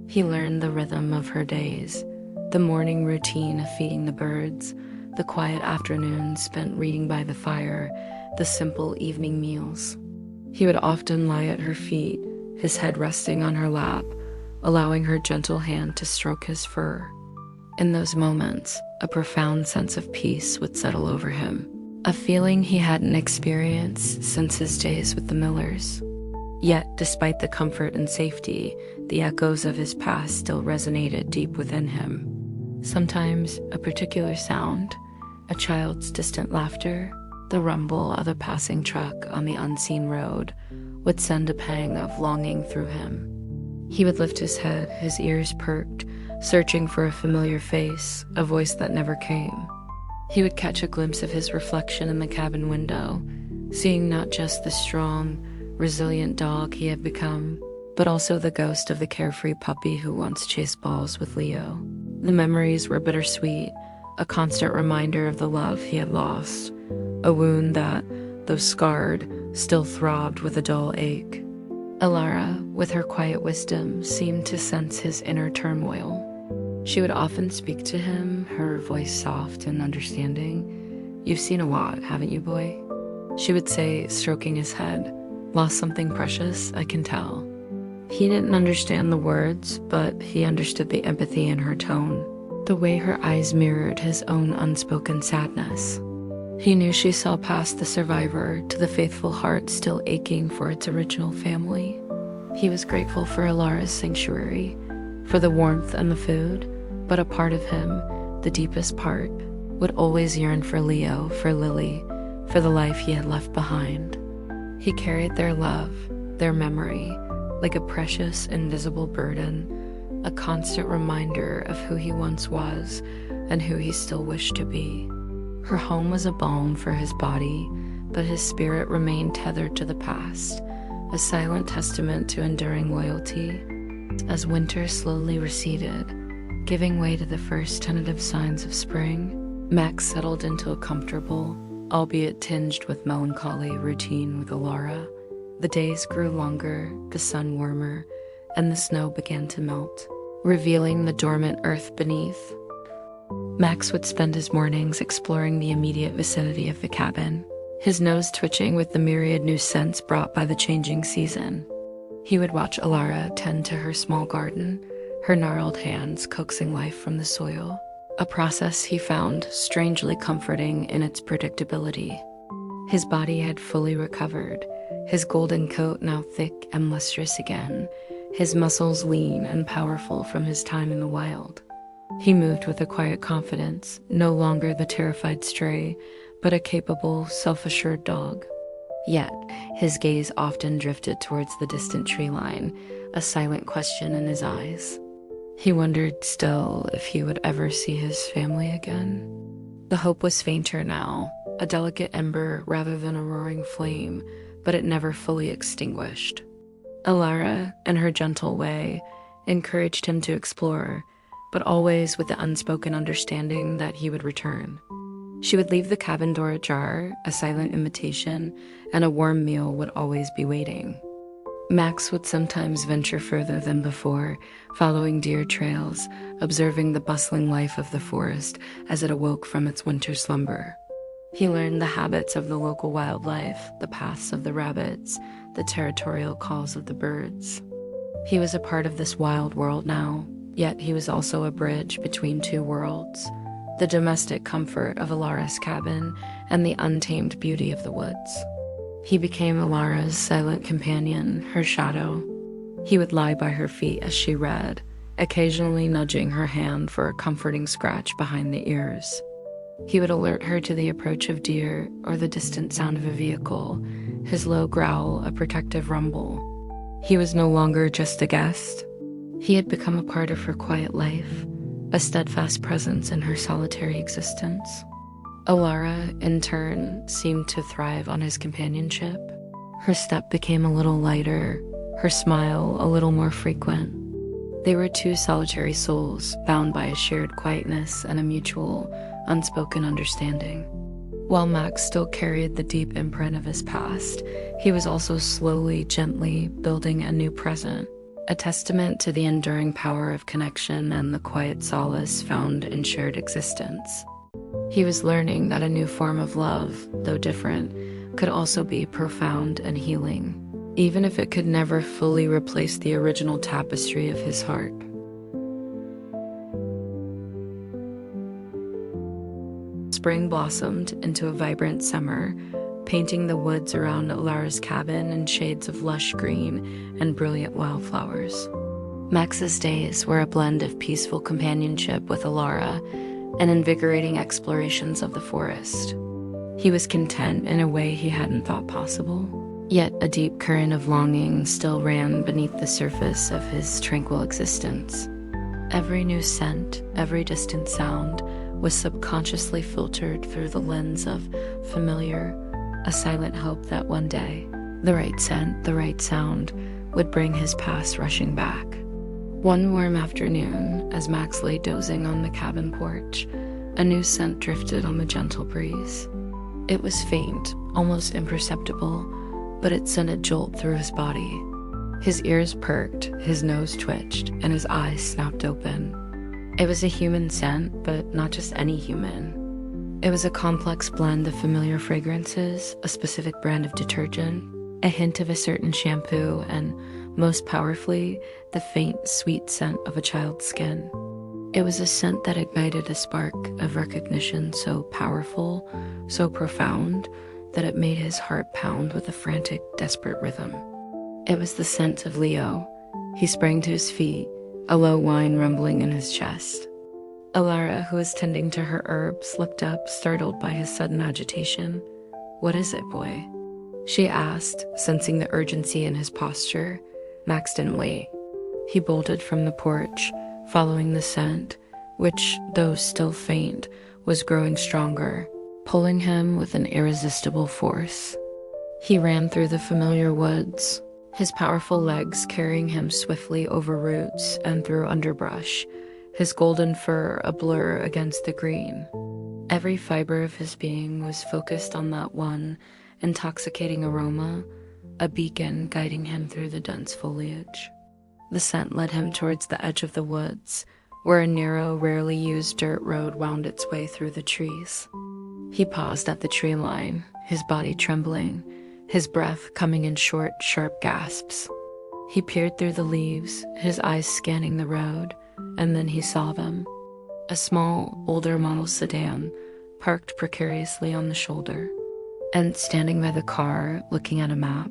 He learned the rhythm of her days, the morning routine of feeding the birds, the quiet afternoons spent reading by the fire, the simple evening meals. He would often lie at her feet, his head resting on her lap, allowing her gentle hand to stroke his fur. In those moments, a profound sense of peace would settle over him, a feeling he hadn't experienced since his days with the Millers. Yet, despite the comfort and safety, the echoes of his past still resonated deep within him. Sometimes, a particular sound, a child's distant laughter, the rumble of a passing truck on the unseen road, would send a pang of longing through him. He would lift his head, his ears perked, searching for a familiar face, a voice that never came. He would catch a glimpse of his reflection in the cabin window, seeing not just the strong, resilient dog he had become, but also the ghost of the carefree puppy who once chased balls with Leo. The memories were bittersweet, a constant reminder of the love he had lost, a wound that, though scarred, still throbbed with a dull ache. Alara, with her quiet wisdom, seemed to sense his inner turmoil. She would often speak to him, her voice soft and understanding. "You've seen a lot, haven't you, boy?" she would say, stroking his head. "Lost something precious, I can tell." He didn't understand the words, but he understood the empathy in her tone, the way her eyes mirrored his own unspoken sadness. He knew she saw past the survivor to the faithful heart still aching for its original family. He was grateful for Alara's sanctuary, for the warmth and the food, but a part of him, the deepest part, would always yearn for Leo, for Lily, for the life he had left behind. He carried their love, their memory, like a precious, invisible burden, a constant reminder of who he once was and who he still wished to be. Her home was a balm for his body, but his spirit remained tethered to the past, a silent testament to enduring loyalty. As winter slowly receded, giving way to the first tentative signs of spring, Max settled into a comfortable, albeit tinged with melancholy, routine with Alara. The days grew longer, the sun warmer, and the snow began to melt, revealing the dormant earth beneath. Max would spend his mornings exploring the immediate vicinity of the cabin, his nose twitching with the myriad new scents brought by the changing season. He would watch Alara tend to her small garden, her gnarled hands coaxing life from the soil, a process he found strangely comforting in its predictability. His body had fully recovered, his golden coat now thick and lustrous again, his muscles lean and powerful from his time in the wild. He moved with a quiet confidence, no longer the terrified stray, but a capable, self-assured dog. Yet, his gaze often drifted towards the distant tree line, a silent question in his eyes. He wondered still if he would ever see his family again. The hope was fainter now, a delicate ember rather than a roaring flame, but it never fully extinguished. Alara, in her gentle way, encouraged him to explore, but always with the unspoken understanding that he would return. She would leave the cabin door ajar, a silent invitation, and a warm meal would always be waiting. Max would sometimes venture further than before, following deer trails, observing the bustling life of the forest as it awoke from its winter slumber. He learned the habits of the local wildlife, the paths of the rabbits, the territorial calls of the birds. He was a part of this wild world now, yet he was also a bridge between two worlds, the domestic comfort of Alara's cabin and the untamed beauty of the woods. He became Alara's silent companion, her shadow. He would lie by her feet as she read, occasionally nudging her hand for a comforting scratch behind the ears. He would alert her to the approach of deer or the distant sound of a vehicle, his low growl a protective rumble. He was no longer just a guest. He had become a part of her quiet life, a steadfast presence in her solitary existence. Alara, in turn, seemed to thrive on his companionship. Her step became a little lighter, her smile a little more frequent. They were two solitary souls, bound by a shared quietness and a mutual, unspoken understanding. While Max still carried the deep imprint of his past, he was also slowly, gently building a new present, a testament to the enduring power of connection and the quiet solace found in shared existence. He was learning that a new form of love, though different, could also be profound and healing, even if it could never fully replace the original tapestry of his heart. Spring blossomed into a vibrant summer, painting the woods around Alara's cabin in shades of lush green and brilliant wildflowers. Max's days were a blend of peaceful companionship with Alara and invigorating explorations of the forest. He was content in a way he hadn't thought possible, yet a deep current of longing still ran beneath the surface of his tranquil existence. Every new scent, every distant sound was subconsciously filtered through the lens of familiar, a silent hope that one day, the right scent, the right sound, would bring his past rushing back. One warm afternoon, as Max lay dozing on the cabin porch, a new scent drifted on the gentle breeze. It was faint, almost imperceptible, but it sent a jolt through his body. His ears perked, his nose twitched, and his eyes snapped open. It was a human scent, but not just any human. It was a complex blend of familiar fragrances, a specific brand of detergent, a hint of a certain shampoo, and, most powerfully, the faint, sweet scent of a child's skin. It was a scent that ignited a spark of recognition so powerful, so profound, that it made his heart pound with a frantic, desperate rhythm. It was the scent of Leo. He sprang to his feet, a low whine rumbling in his chest. Alara, who was tending to her herbs, looked up, startled by his sudden agitation. "What is it, boy?" she asked, sensing the urgency in his posture. Max didn't wait. He bolted from the porch, following the scent, which, though still faint, was growing stronger, pulling him with an irresistible force. He ran through the familiar woods, his powerful legs carrying him swiftly over roots and through underbrush, his golden fur a blur against the green. Every fiber of his being was focused on that one intoxicating aroma, a beacon guiding him through the dense foliage. The scent led him towards the edge of the woods, where a narrow, rarely used dirt road wound its way through the trees. He paused at the tree line, his body trembling, his breath coming in short, sharp gasps. He peered through the leaves, his eyes scanning the road, and then he saw them. A small, older model sedan, parked precariously on the shoulder. And standing by the car, looking at a map,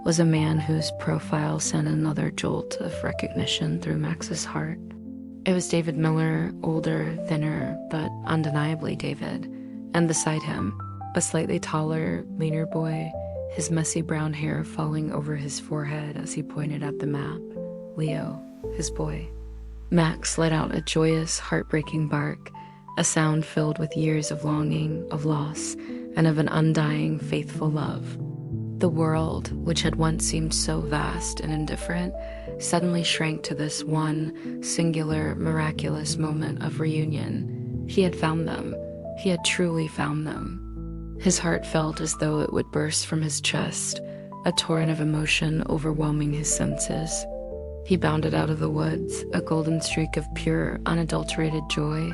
was a man whose profile sent another jolt of recognition through Max's heart. It was David Miller, older, thinner, but undeniably David, and beside him, a slightly taller, leaner boy, his messy brown hair falling over his forehead as he pointed at the map. Leo, his boy. Max let out a joyous, heartbreaking bark, a sound filled with years of longing, of loss, and of an undying, faithful love. The world, which had once seemed so vast and indifferent, suddenly shrank to this one, singular, miraculous moment of reunion. He had found them. He had truly found them. His heart felt as though it would burst from his chest, a torrent of emotion overwhelming his senses. He bounded out of the woods, a golden streak of pure, unadulterated joy.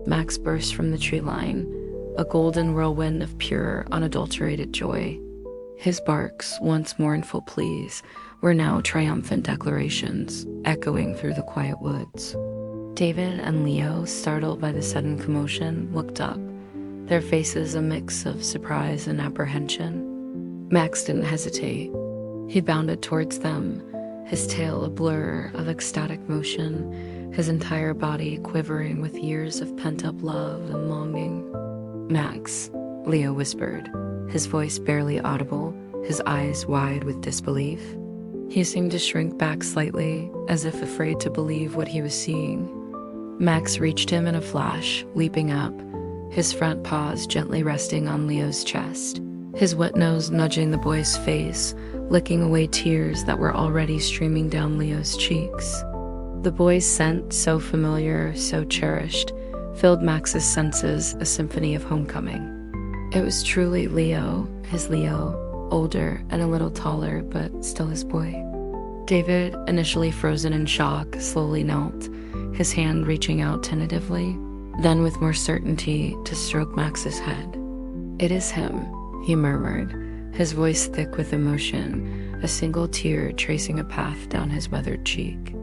Max burst from the tree line, a golden whirlwind of pure, unadulterated joy. His barks, once mournful pleas, were now triumphant declarations, echoing through the quiet woods. David and Leo, startled by the sudden commotion, looked up, their faces a mix of surprise and apprehension. Max didn't hesitate. He bounded towards them, his tail a blur of ecstatic motion, his entire body quivering with years of pent-up love and longing. "Max," Leo whispered, his voice barely audible, his eyes wide with disbelief. He seemed to shrink back slightly, as if afraid to believe what he was seeing. Max reached him in a flash, leaping up, his front paws gently resting on Leo's chest, his wet nose nudging the boy's face, licking away tears that were already streaming down Leo's cheeks. The boy's scent, so familiar, so cherished, filled Max's senses, a symphony of homecoming. It was truly Leo, his Leo, older and a little taller, but still his boy. David, initially frozen in shock, slowly knelt, his hand reaching out tentatively, then with more certainty to stroke Max's head. "It is him," he murmured, his voice thick with emotion, a single tear tracing a path down his weathered cheek.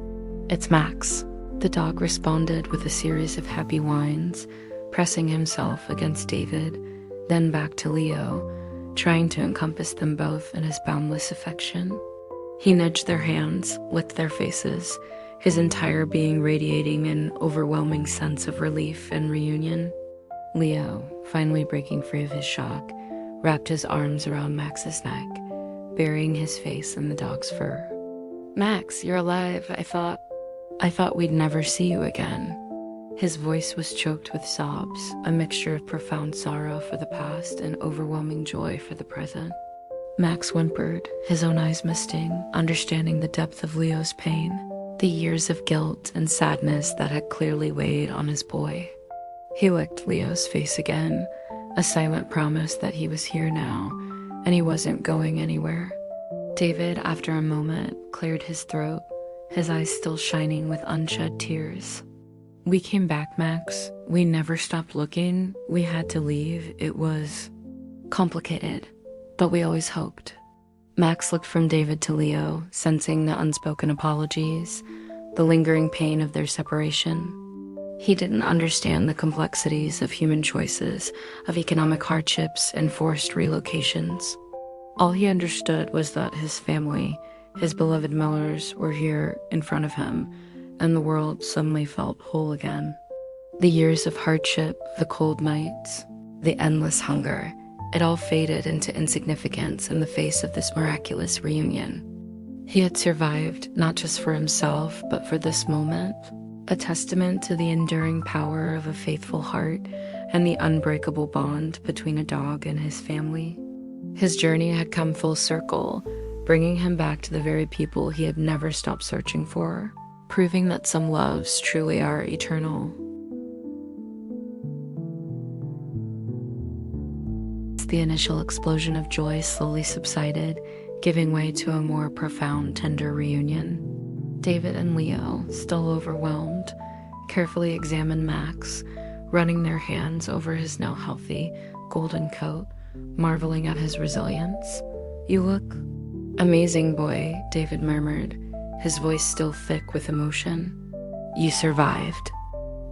"It's Max," the dog responded with a series of happy whines, pressing himself against David, then back to Leo, trying to encompass them both in his boundless affection. He nudged their hands, licked their faces, his entire being radiating an overwhelming sense of relief and reunion. Leo, finally breaking free of his shock, wrapped his arms around Max's neck, burying his face in the dog's fur. "Max, you're alive. I thought we'd never see you again." His voice was choked with sobs, a mixture of profound sorrow for the past and overwhelming joy for the present. Max whimpered, his own eyes misting, understanding the depth of Leo's pain, the years of guilt and sadness that had clearly weighed on his boy. He licked Leo's face again, a silent promise that he was here now, and he wasn't going anywhere. David, after a moment, cleared his throat, his eyes still shining with unshed tears. "We came back, Max. We never stopped looking. We had to leave. It was complicated, but we always hoped." Max looked from David to Leo, sensing the unspoken apologies, the lingering pain of their separation. He didn't understand the complexities of human choices, of economic hardships and forced relocations. All he understood was that his family, his beloved Millers, were here in front of him, and the world suddenly felt whole again. The years of hardship, the cold nights, the endless hunger, it all faded into insignificance in the face of this miraculous reunion. He had survived, not just for himself, but for this moment, a testament to the enduring power of a faithful heart and the unbreakable bond between a dog and his family. His journey had come full circle, bringing him back to the very people he had never stopped searching for, proving that some loves truly are eternal. The initial explosion of joy slowly subsided, giving way to a more profound, tender reunion. David and Leo, still overwhelmed, carefully examined Max, running their hands over his now healthy, golden coat, marveling at his resilience. "You look amazing, boy," David murmured, his voice still thick with emotion. "You survived."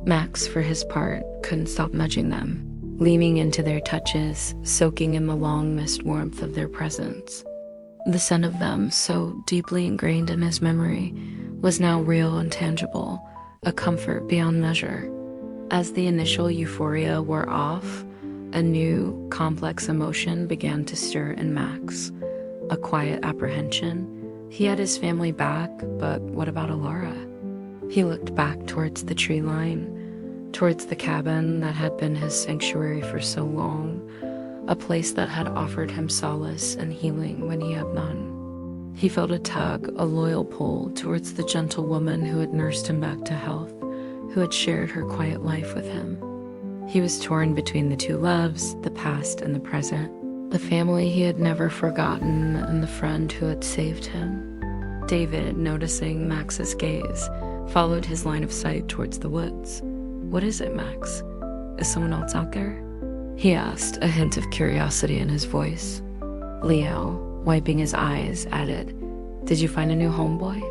Max, for his part, couldn't stop nudging them, leaning into their touches, soaking in the long-missed warmth of their presence. The scent of them, so deeply ingrained in his memory, was now real and tangible, a comfort beyond measure. As the initial euphoria wore off, a new, complex emotion began to stir in Max, a quiet apprehension. He had his family back, but what about Alara? He looked back towards the tree line, towards the cabin that had been his sanctuary for so long, a place that had offered him solace and healing when he had none. He felt a tug, a loyal pull towards the gentle woman who had nursed him back to health, who had shared her quiet life with him. He was torn between the two loves, the past and the present, the family he had never forgotten and the friend who had saved him. David, noticing Max's gaze, followed his line of sight towards the woods. "What is it, Max? Is someone else out there?" he asked, a hint of curiosity in his voice. Leo, wiping his eyes, added, "Did you find a new homeboy?"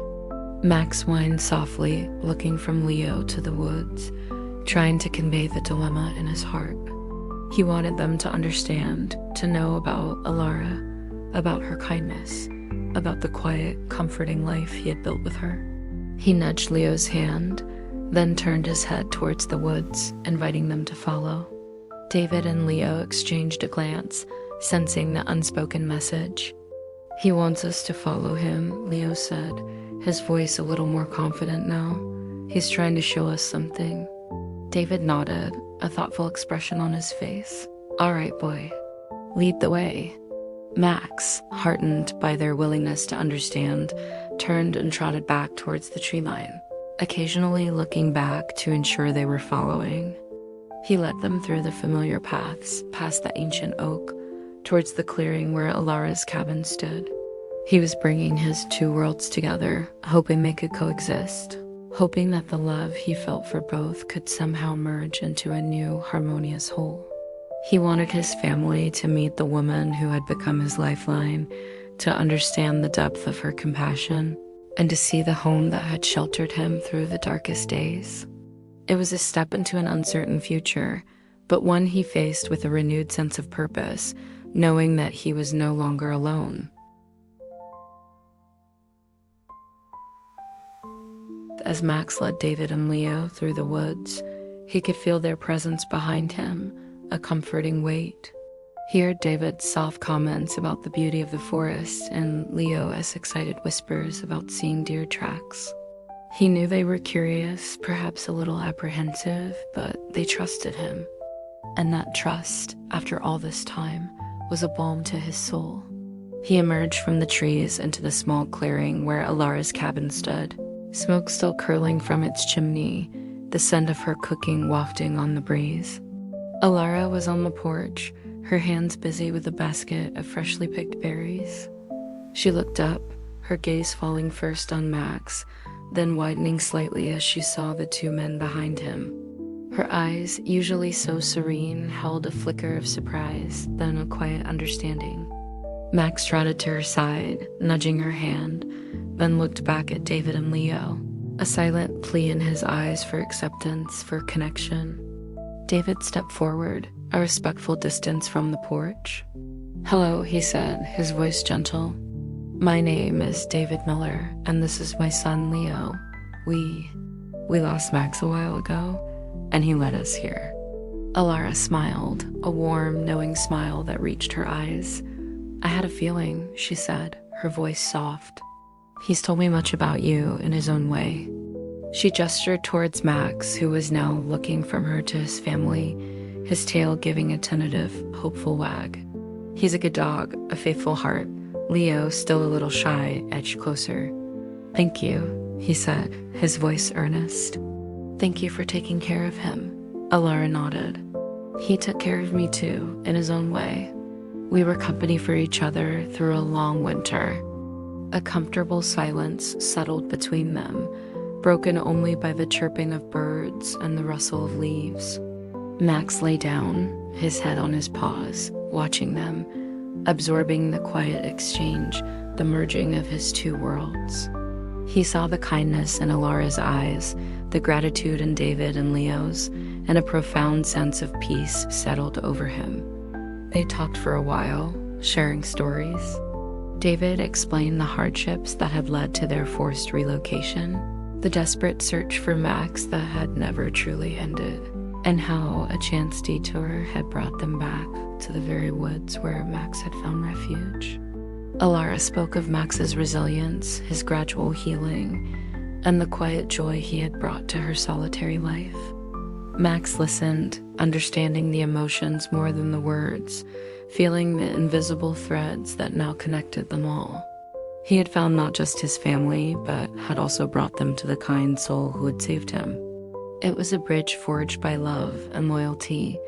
Max whined softly, looking from Leo to the woods, trying to convey the dilemma in his heart. He wanted them to understand, to know about Alara, about her kindness, about the quiet, comforting life he had built with her. He nudged Leo's hand, then turned his head towards the woods, inviting them to follow. David and Leo exchanged a glance, sensing the unspoken message. "He wants us to follow him," Leo said, his voice a little more confident now. "He's trying to show us something." David nodded, a thoughtful expression on his face. "All right, boy. Lead the way." Max, heartened by their willingness to understand, turned and trotted back towards the tree line, occasionally looking back to ensure they were following. He led them through the familiar paths, past the ancient oak, towards the clearing where Alara's cabin stood. He was bringing his two worlds together, hoping they could coexist, hoping that the love he felt for both could somehow merge into a new, harmonious whole. He wanted his family to meet the woman who had become his lifeline, to understand the depth of her compassion, and to see the home that had sheltered him through the darkest days. It was a step into an uncertain future, but one he faced with a renewed sense of purpose, knowing that he was no longer alone. As Max led David and Leo through the woods, he could feel their presence behind him, a comforting weight. He heard David's soft comments about the beauty of the forest and Leo's excited whispers about seeing deer tracks. He knew they were curious, perhaps a little apprehensive, but they trusted him. And that trust, after all this time, was a balm to his soul. He emerged from the trees into the small clearing where Alara's cabin stood, smoke still curling from its chimney, the scent of her cooking wafting on the breeze. Alara was on the porch, her hands busy with a basket of freshly picked berries. She looked up, her gaze falling first on Max, then widening slightly as she saw the two men behind him. Her eyes, usually so serene, held a flicker of surprise, then a quiet understanding. Max trotted to her side, nudging her hand, then looked back at David and Leo, a silent plea in his eyes for acceptance, for connection. David stepped forward, a respectful distance from the porch. "Hello," he said, his voice gentle. "My name is David Miller, and this is my son Leo. We lost Max a while ago, and he led us here." Alara smiled, a warm, knowing smile that reached her eyes. "I had a feeling," she said, her voice soft. "He's told me much about you in his own way." She gestured towards Max, who was now looking from her to his family, his tail giving a tentative, hopeful wag. "He's a good dog, a faithful heart." Leo, still a little shy, edged closer. "Thank you," he said, his voice earnest. "Thank you for taking care of him." Alara nodded. "He took care of me too, in his own way. We were company for each other through a long winter." A comfortable silence settled between them, broken only by the chirping of birds and the rustle of leaves. Max lay down, his head on his paws, watching them, absorbing the quiet exchange, the merging of his two worlds. He saw the kindness in Alara's eyes, the gratitude in David and Leo's, and a profound sense of peace settled over him. They talked for a while, sharing stories. David explained the hardships that had led to their forced relocation, the desperate search for Max that had never truly ended, and how a chance detour had brought them back to the very woods where Max had found refuge. Alara spoke of Max's resilience, his gradual healing, and the quiet joy he had brought to her solitary life. Max listened, understanding the emotions more than the words, feeling the invisible threads that now connected them all. He had found not just his family, but had also brought them to the kind soul who had saved him. It was a bridge forged by love and loyalty,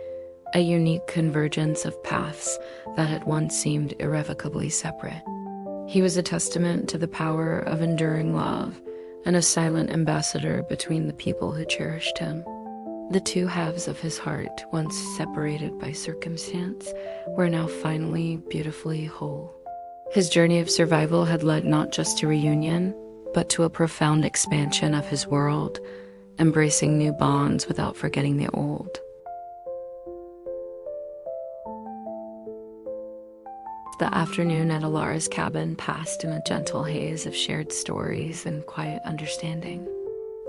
a unique convergence of paths that had once seemed irrevocably separate. He was a testament to the power of enduring love and a silent ambassador between the people who cherished him. The two halves of his heart, once separated by circumstance, were now finally beautifully whole. His journey of survival had led not just to reunion, but to a profound expansion of his world, embracing new bonds without forgetting the old. The afternoon at Alara's cabin passed in a gentle haze of shared stories and quiet understanding.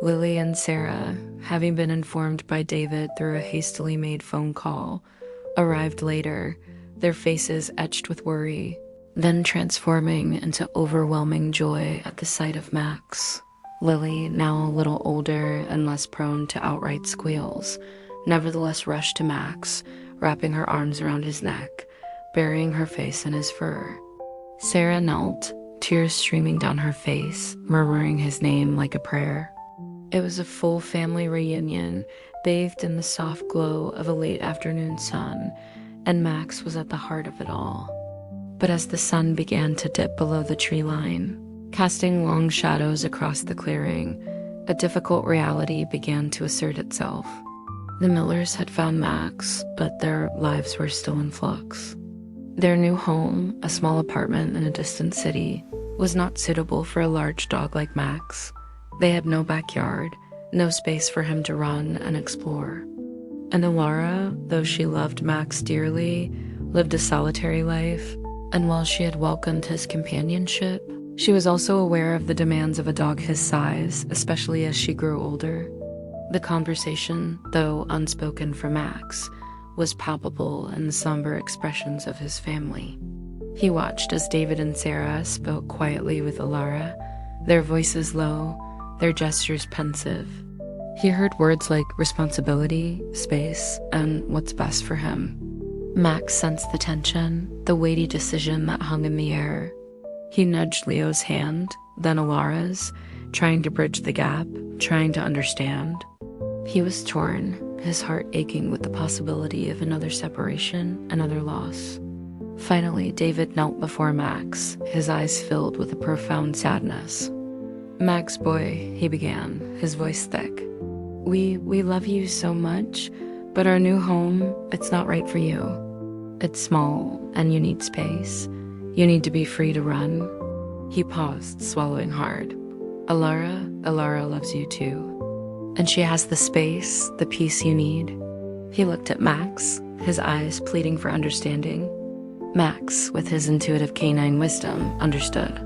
Lily and Sarah, having been informed by David through a hastily made phone call, arrived later, their faces etched with worry, then transforming into overwhelming joy at the sight of Max. Lily, now a little older and less prone to outright squeals, nevertheless rushed to Max, wrapping her arms around his neck, burying her face in his fur. Sarah knelt, tears streaming down her face, murmuring his name like a prayer. It was a full family reunion, bathed in the soft glow of a late afternoon sun, and Max was at the heart of it all. But as the sun began to dip below the tree line, casting long shadows across the clearing, a difficult reality began to assert itself. The Millers had found Max, but their lives were still in flux. Their new home, a small apartment in a distant city, was not suitable for a large dog like Max. They had no backyard, no space for him to run and explore. And Alara, though she loved Max dearly, lived a solitary life, and while she had welcomed his companionship, she was also aware of the demands of a dog his size, especially as she grew older. The conversation, though unspoken for Max, was palpable in the somber expressions of his family. He watched as David and Sarah spoke quietly with Alara, their voices low, their gestures pensive. He heard words like responsibility, space, and what's best for him. Max sensed the tension, the weighty decision that hung in the air. He nudged Leo's hand, then Alara's, trying to bridge the gap, trying to understand. He was torn, his heart aching with the possibility of another separation, another loss. Finally, David knelt before Max, his eyes filled with a profound sadness. "Max, boy," he began, his voice thick. We love you so much, but our new home, it's not right for you. It's small, and you need space. You need to be free to run." He paused, swallowing hard. Alara loves you too. And she has the space, the peace you need." He looked at Max, his eyes pleading for understanding. Max, with his intuitive canine wisdom, understood.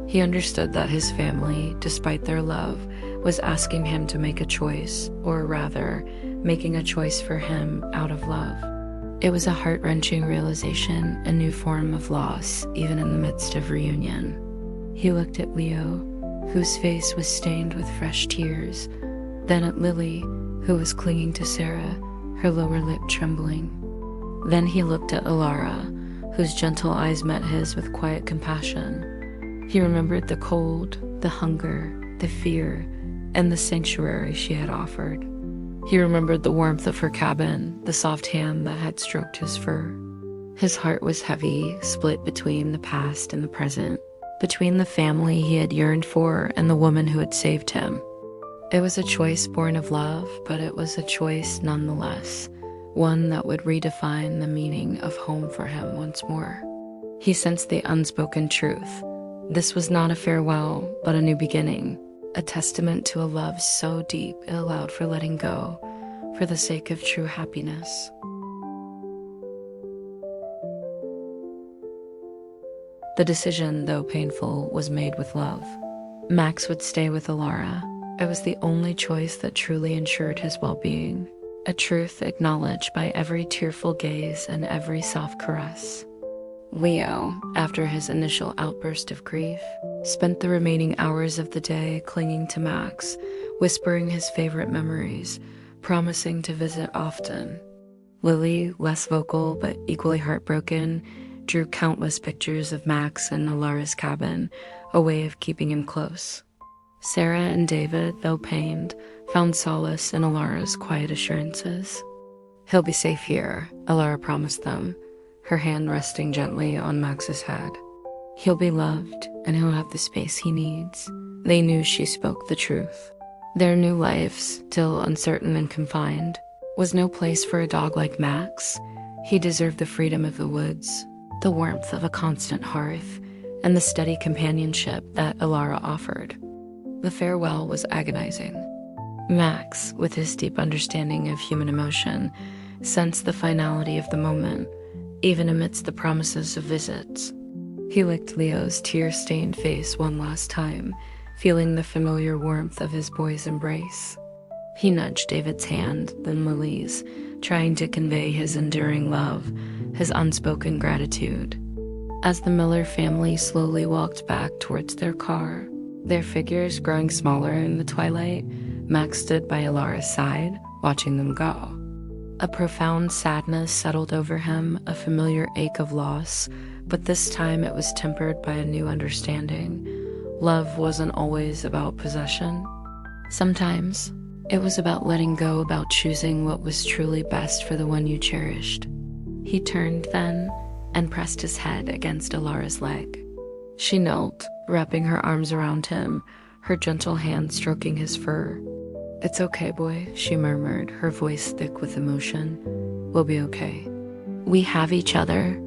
He understood that his family, despite their love, was asking him to make a choice, or rather, making a choice for him out of love. It was a heart-wrenching realization, a new form of loss, even in the midst of reunion. He looked at Leo, whose face was stained with fresh tears, then at Lily, who was clinging to Sarah, her lower lip trembling. Then he looked at Alara, whose gentle eyes met his with quiet compassion. He remembered the cold, the hunger, the fear, and the sanctuary she had offered. He remembered the warmth of her cabin, the soft hand that had stroked his fur. His heart was heavy, split between the past and the present, between the family he had yearned for and the woman who had saved him. It was a choice born of love, but it was a choice nonetheless, one that would redefine the meaning of home for him once more. He sensed the unspoken truth. This was not a farewell, but a new beginning, a testament to a love so deep it allowed for letting go, for the sake of true happiness. The decision, though painful, was made with love. Max would stay with Alara. It was the only choice that truly ensured his well-being, a truth acknowledged by every tearful gaze and every soft caress. Leo, after his initial outburst of grief, spent the remaining hours of the day clinging to Max, whispering his favorite memories, promising to visit often. Lily, less vocal but equally heartbroken, drew countless pictures of Max and Alara's cabin, a way of keeping him close. Sarah and David, though pained, found solace in Alara's quiet assurances. "He'll be safe here," Alara promised them, her hand resting gently on Max's head. "He'll be loved, and he'll have the space he needs." They knew she spoke the truth. Their new life, still uncertain and confined, was no place for a dog like Max. He deserved the freedom of the woods, the warmth of a constant hearth, and the steady companionship that Alara offered. The farewell was agonizing. Max, with his deep understanding of human emotion, sensed the finality of the moment, even amidst the promises of visits. He licked Leo's tear-stained face one last time, feeling the familiar warmth of his boy's embrace. He nudged David's hand, then Lily's, trying to convey his enduring love, his unspoken gratitude. As the Miller family slowly walked back towards their car, their figures growing smaller in the twilight, Max stood by Alara's side, watching them go. A profound sadness settled over him, a familiar ache of loss, but this time it was tempered by a new understanding. Love wasn't always about possession. Sometimes it was about letting go, about choosing what was truly best for the one you cherished. He turned then and pressed his head against Alara's leg. She knelt, wrapping her arms around him, her gentle hand stroking his fur. "It's okay, boy," she murmured, her voice thick with emotion. "We'll be okay. We have each other."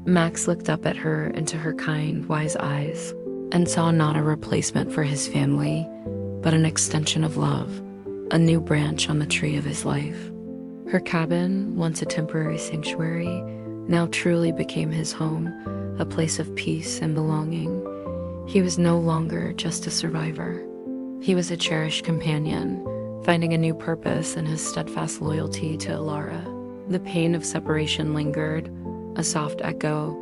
Max looked up at her into her kind, wise eyes and saw not a replacement for his family, but an extension of love, a new branch on the tree of his life. Her cabin, once a temporary sanctuary, now truly became his home, a place of peace and belonging. He was no longer just a survivor. He was a cherished companion, finding a new purpose in his steadfast loyalty to Alara. The pain of separation lingered, a soft echo,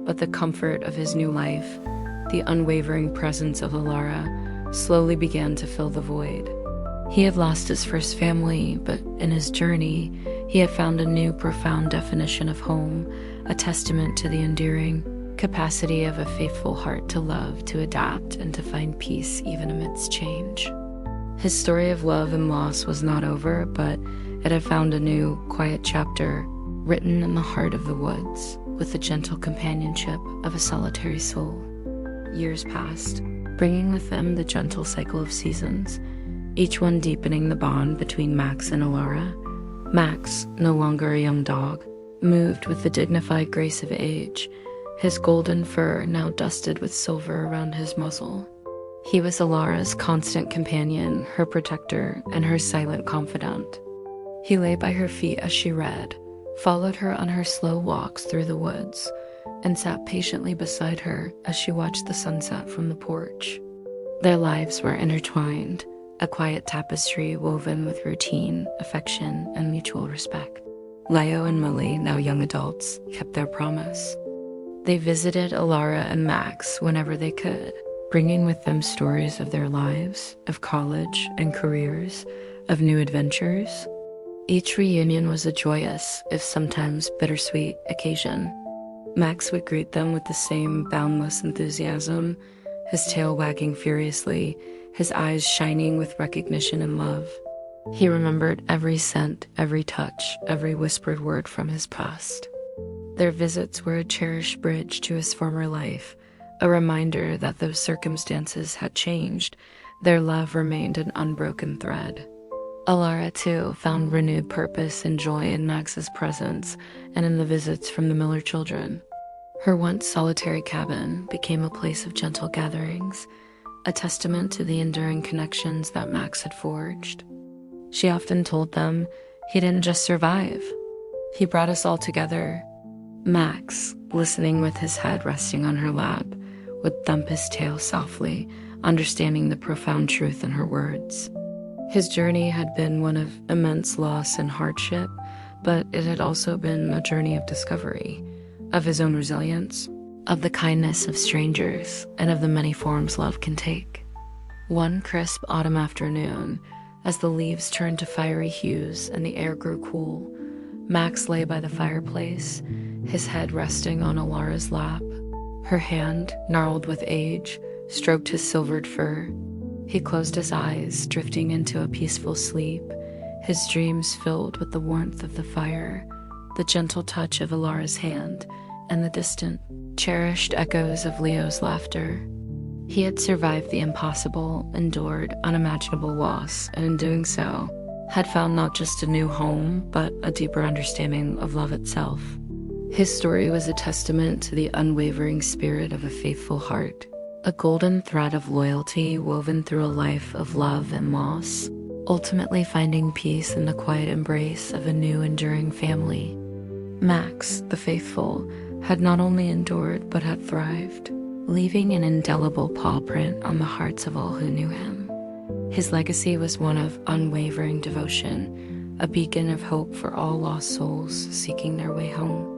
but the comfort of his new life, the unwavering presence of Alara, slowly began to fill the void. He had lost his first family, but in his journey, he had found a new profound definition of home, a testament to the enduring capacity of a faithful heart to love, to adapt, and to find peace even amidst change. His story of love and loss was not over, but it had found a new, quiet chapter, written in the heart of the woods, with the gentle companionship of a solitary soul. Years passed, bringing with them the gentle cycle of seasons, each one deepening the bond between Max and Alara. Max, no longer a young dog, moved with the dignified grace of age, his golden fur now dusted with silver around his muzzle. He was Alara's constant companion, her protector, and her silent confidant. He lay by her feet as she read, followed her on her slow walks through the woods, and sat patiently beside her as she watched the sunset from the porch. Their lives were intertwined, a quiet tapestry woven with routine, affection, and mutual respect. Leo and Millie, now young adults, kept their promise. They visited Alara and Max whenever they could, bringing with them stories of their lives, of college and careers, of new adventures. Each reunion was a joyous, if sometimes bittersweet, occasion. Max would greet them with the same boundless enthusiasm, his tail wagging furiously, his eyes shining with recognition and love. He remembered every scent, every touch, every whispered word from his past. Their visits were a cherished bridge to his former life, a reminder that though circumstances had changed, their love remained an unbroken thread. Alara, too, found renewed purpose and joy in Max's presence and in the visits from the Miller children. Her once solitary cabin became a place of gentle gatherings, a testament to the enduring connections that Max had forged. She often told them he didn't just survive, he brought us all together. Max, listening with his head resting on her lap, would thump his tail softly, understanding the profound truth in her words. His journey had been one of immense loss and hardship, but it had also been a journey of discovery, of his own resilience, of the kindness of strangers, and of the many forms love can take. One crisp autumn afternoon, as the leaves turned to fiery hues and the air grew cool, Max lay by the fireplace, his head resting on Alara's lap. Her hand, gnarled with age, stroked his silvered fur. He closed his eyes, drifting into a peaceful sleep, his dreams filled with the warmth of the fire, the gentle touch of Alara's hand, and the distant, cherished echoes of Leo's laughter. He had survived the impossible, endured unimaginable loss, and in doing so, had found not just a new home, but a deeper understanding of love itself. His story was a testament to the unwavering spirit of a faithful heart, a golden thread of loyalty woven through a life of love and loss, ultimately finding peace in the quiet embrace of a new enduring family. Max, the faithful, had not only endured but had thrived, leaving an indelible paw print on the hearts of all who knew him. His legacy was one of unwavering devotion, a beacon of hope for all lost souls seeking their way home.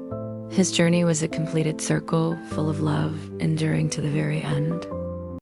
His journey was a completed circle, full of love, enduring to the very end.